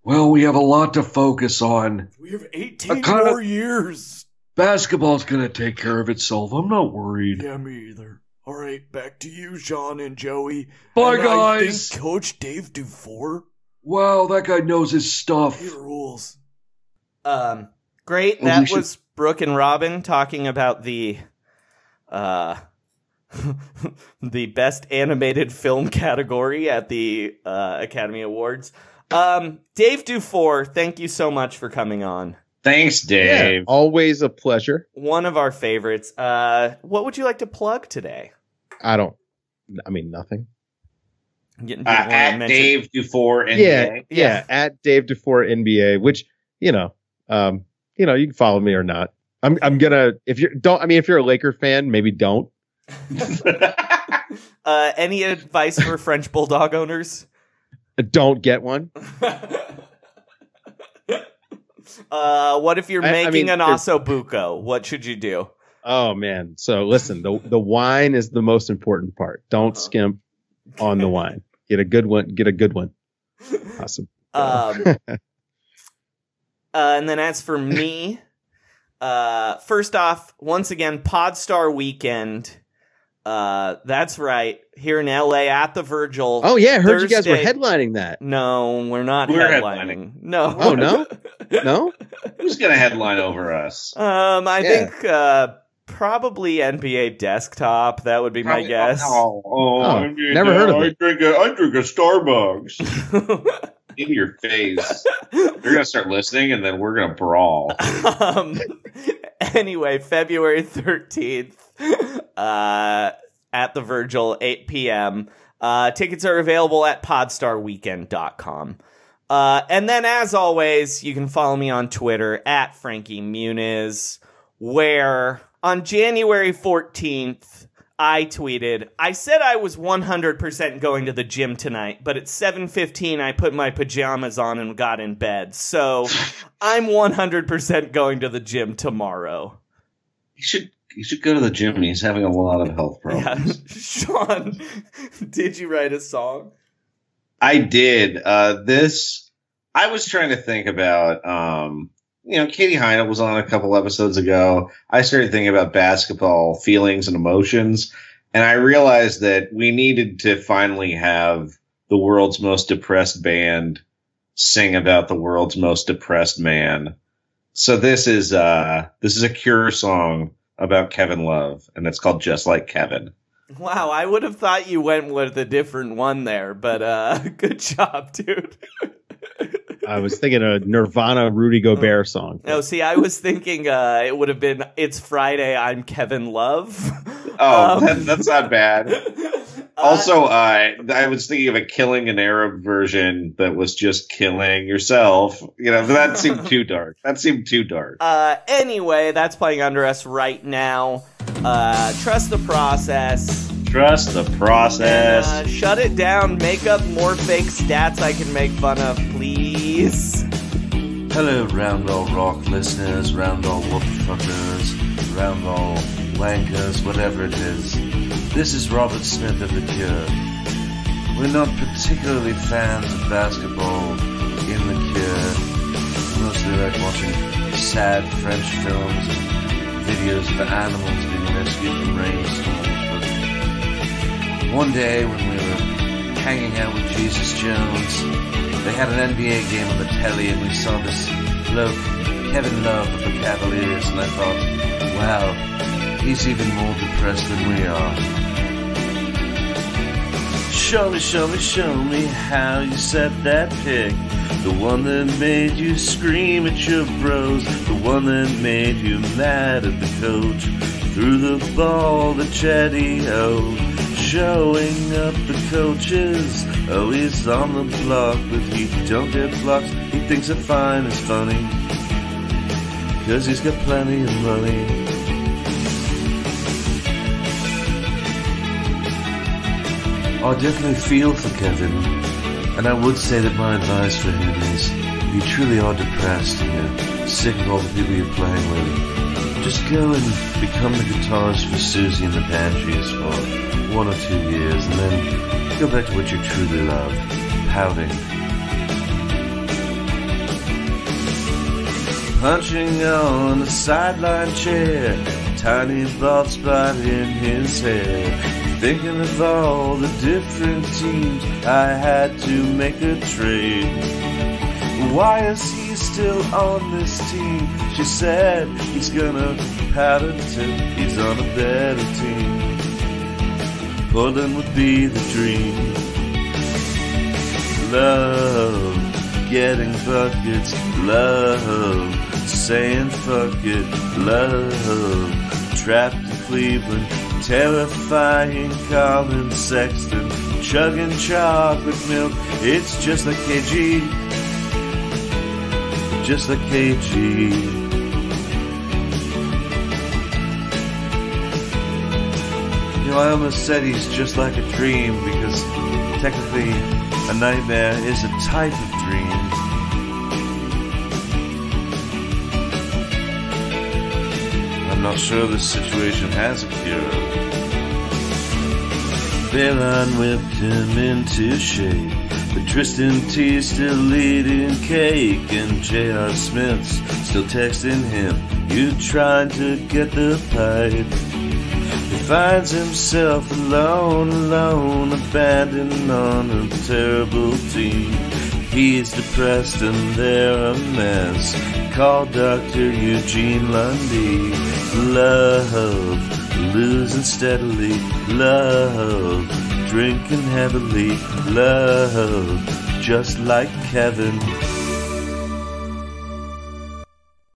Well, we have a lot to focus on. We have 18 more years. Basketball's gonna take care of itself. I'm not worried. Yeah, me either. All right, back to you, Sean and Joey. Bye, and guys. I think Coach Dave DuFour. Wow, that guy knows his stuff. He rules. Great. That was Brooke and Robin talking about the the best animated film category at the Academy Awards. Dave DuFour, thank you so much for coming on. Thanks, Dave. Yeah, always a pleasure. One of our favorites. What would you like to plug today? Nothing. At Dave DuFour NBA. Yeah, at Dave DuFour NBA, which, you can follow me or not. I'm gonna, if you're a Laker fan, maybe don't. Any advice for French Bulldog owners? Don't get one. What if you're making an osso buco? What should you do? Oh man. So listen, the wine is the most important part. Don't skimp on the wine. Get a good one. Awesome. And then as for me, first off, once again, Podstar Weekend. That's right. Here in LA at the Virgil. Oh yeah, I heard you guys were headlining that. No, we're not headlining. No. Oh no? No? Who's gonna headline over us? I think probably NBA Desktop. That would be my guess. Never heard of it. I drink a Starbucks. In your face. You're gonna start listening, and then we're gonna brawl. Anyway, February 13th. At the Virgil, 8 p.m. Tickets are available at podstarweekend.com. And then, as always, you can follow me on Twitter at Frankie Muniz, where on January 14th, I tweeted, I said I was 100% going to the gym tonight, but at 7:15, I put my pajamas on and got in bed. So I'm 100% going to the gym tomorrow. You should go to the gym. He's having a lot of health problems. Yeah. Sean, did you write a song? I did. I was trying to think about, Katie Heine was on a couple episodes ago. I started thinking about basketball feelings and emotions, and I realized that we needed to finally have the world's most depressed band sing about the world's most depressed man. So this is a Cure song about Kevin Love, and it's called Just Like Kevin. Wow, I would have thought you went with a different one there, but good job, dude. I was thinking a Nirvana Rudy Gobert song. No, see, I was thinking it would have been It's Friday, I'm Kevin Love. That's not bad. Also, I was thinking of a Killing an Arab version that was just killing yourself. That seemed too dark. Anyway, that's playing under us right now. Trust the process. Trust the process. And, shut it down. Make up more fake stats I can make fun of, please. Hello, Roundball Rock listeners, Roundball Whoopfuckers, Roundball Wankers, whatever it is. This is Robert Smith of The Cure. We're not particularly fans of basketball in The Cure. Mostly like watching sad French films and videos of animals being rescued from rainstorms. But one day when we were hanging out with Jesus Jones, they had an NBA game on the telly and we saw this bloke, Kevin Love of the Cavaliers, and I thought, wow, he's even more depressed than we are. Show me how you set that pick. The one that made you scream at your bros. The one that made you mad at the coach. Threw the ball to Chetty-O. Showing up the coaches. Oh, he's on the block, but he don't get blocks. He thinks a fine is funny, 'cause he's got plenty of money. I definitely feel for Kevin, and I would say that my advice for him is, if you truly are depressed and you're sick of all the people you're playing with, just go and become the guitarist for Susie and the Banshees for 1 or 2 years, and then go back to what you truly love, pouting. Punching on a sideline chair, tiny bald spot in his hair. Thinking of all the different teams I had to make a trade. Why is he still on this team? She said he's gonna pout until he's on a better team. Portland would be the dream. Love getting buckets. Love saying fuck it. Love trapped in Cleveland. Terrifying Colin Sexton, chugging chocolate milk. It's just like KG, just like KG. I almost said he's just like a dream because technically a nightmare is a type of dream. I'm not sure this situation has a cure. Baron whipped him into shape, but Tristan T still leading cake, and J.R. Smith's still texting him, you trying to get the pipe. He finds himself alone, abandoned on a terrible team. He's depressed and they're a mess. Call Dr. Eugene Lundy. Love, losing steadily. Love, drinking heavily. Love, just like Kevin.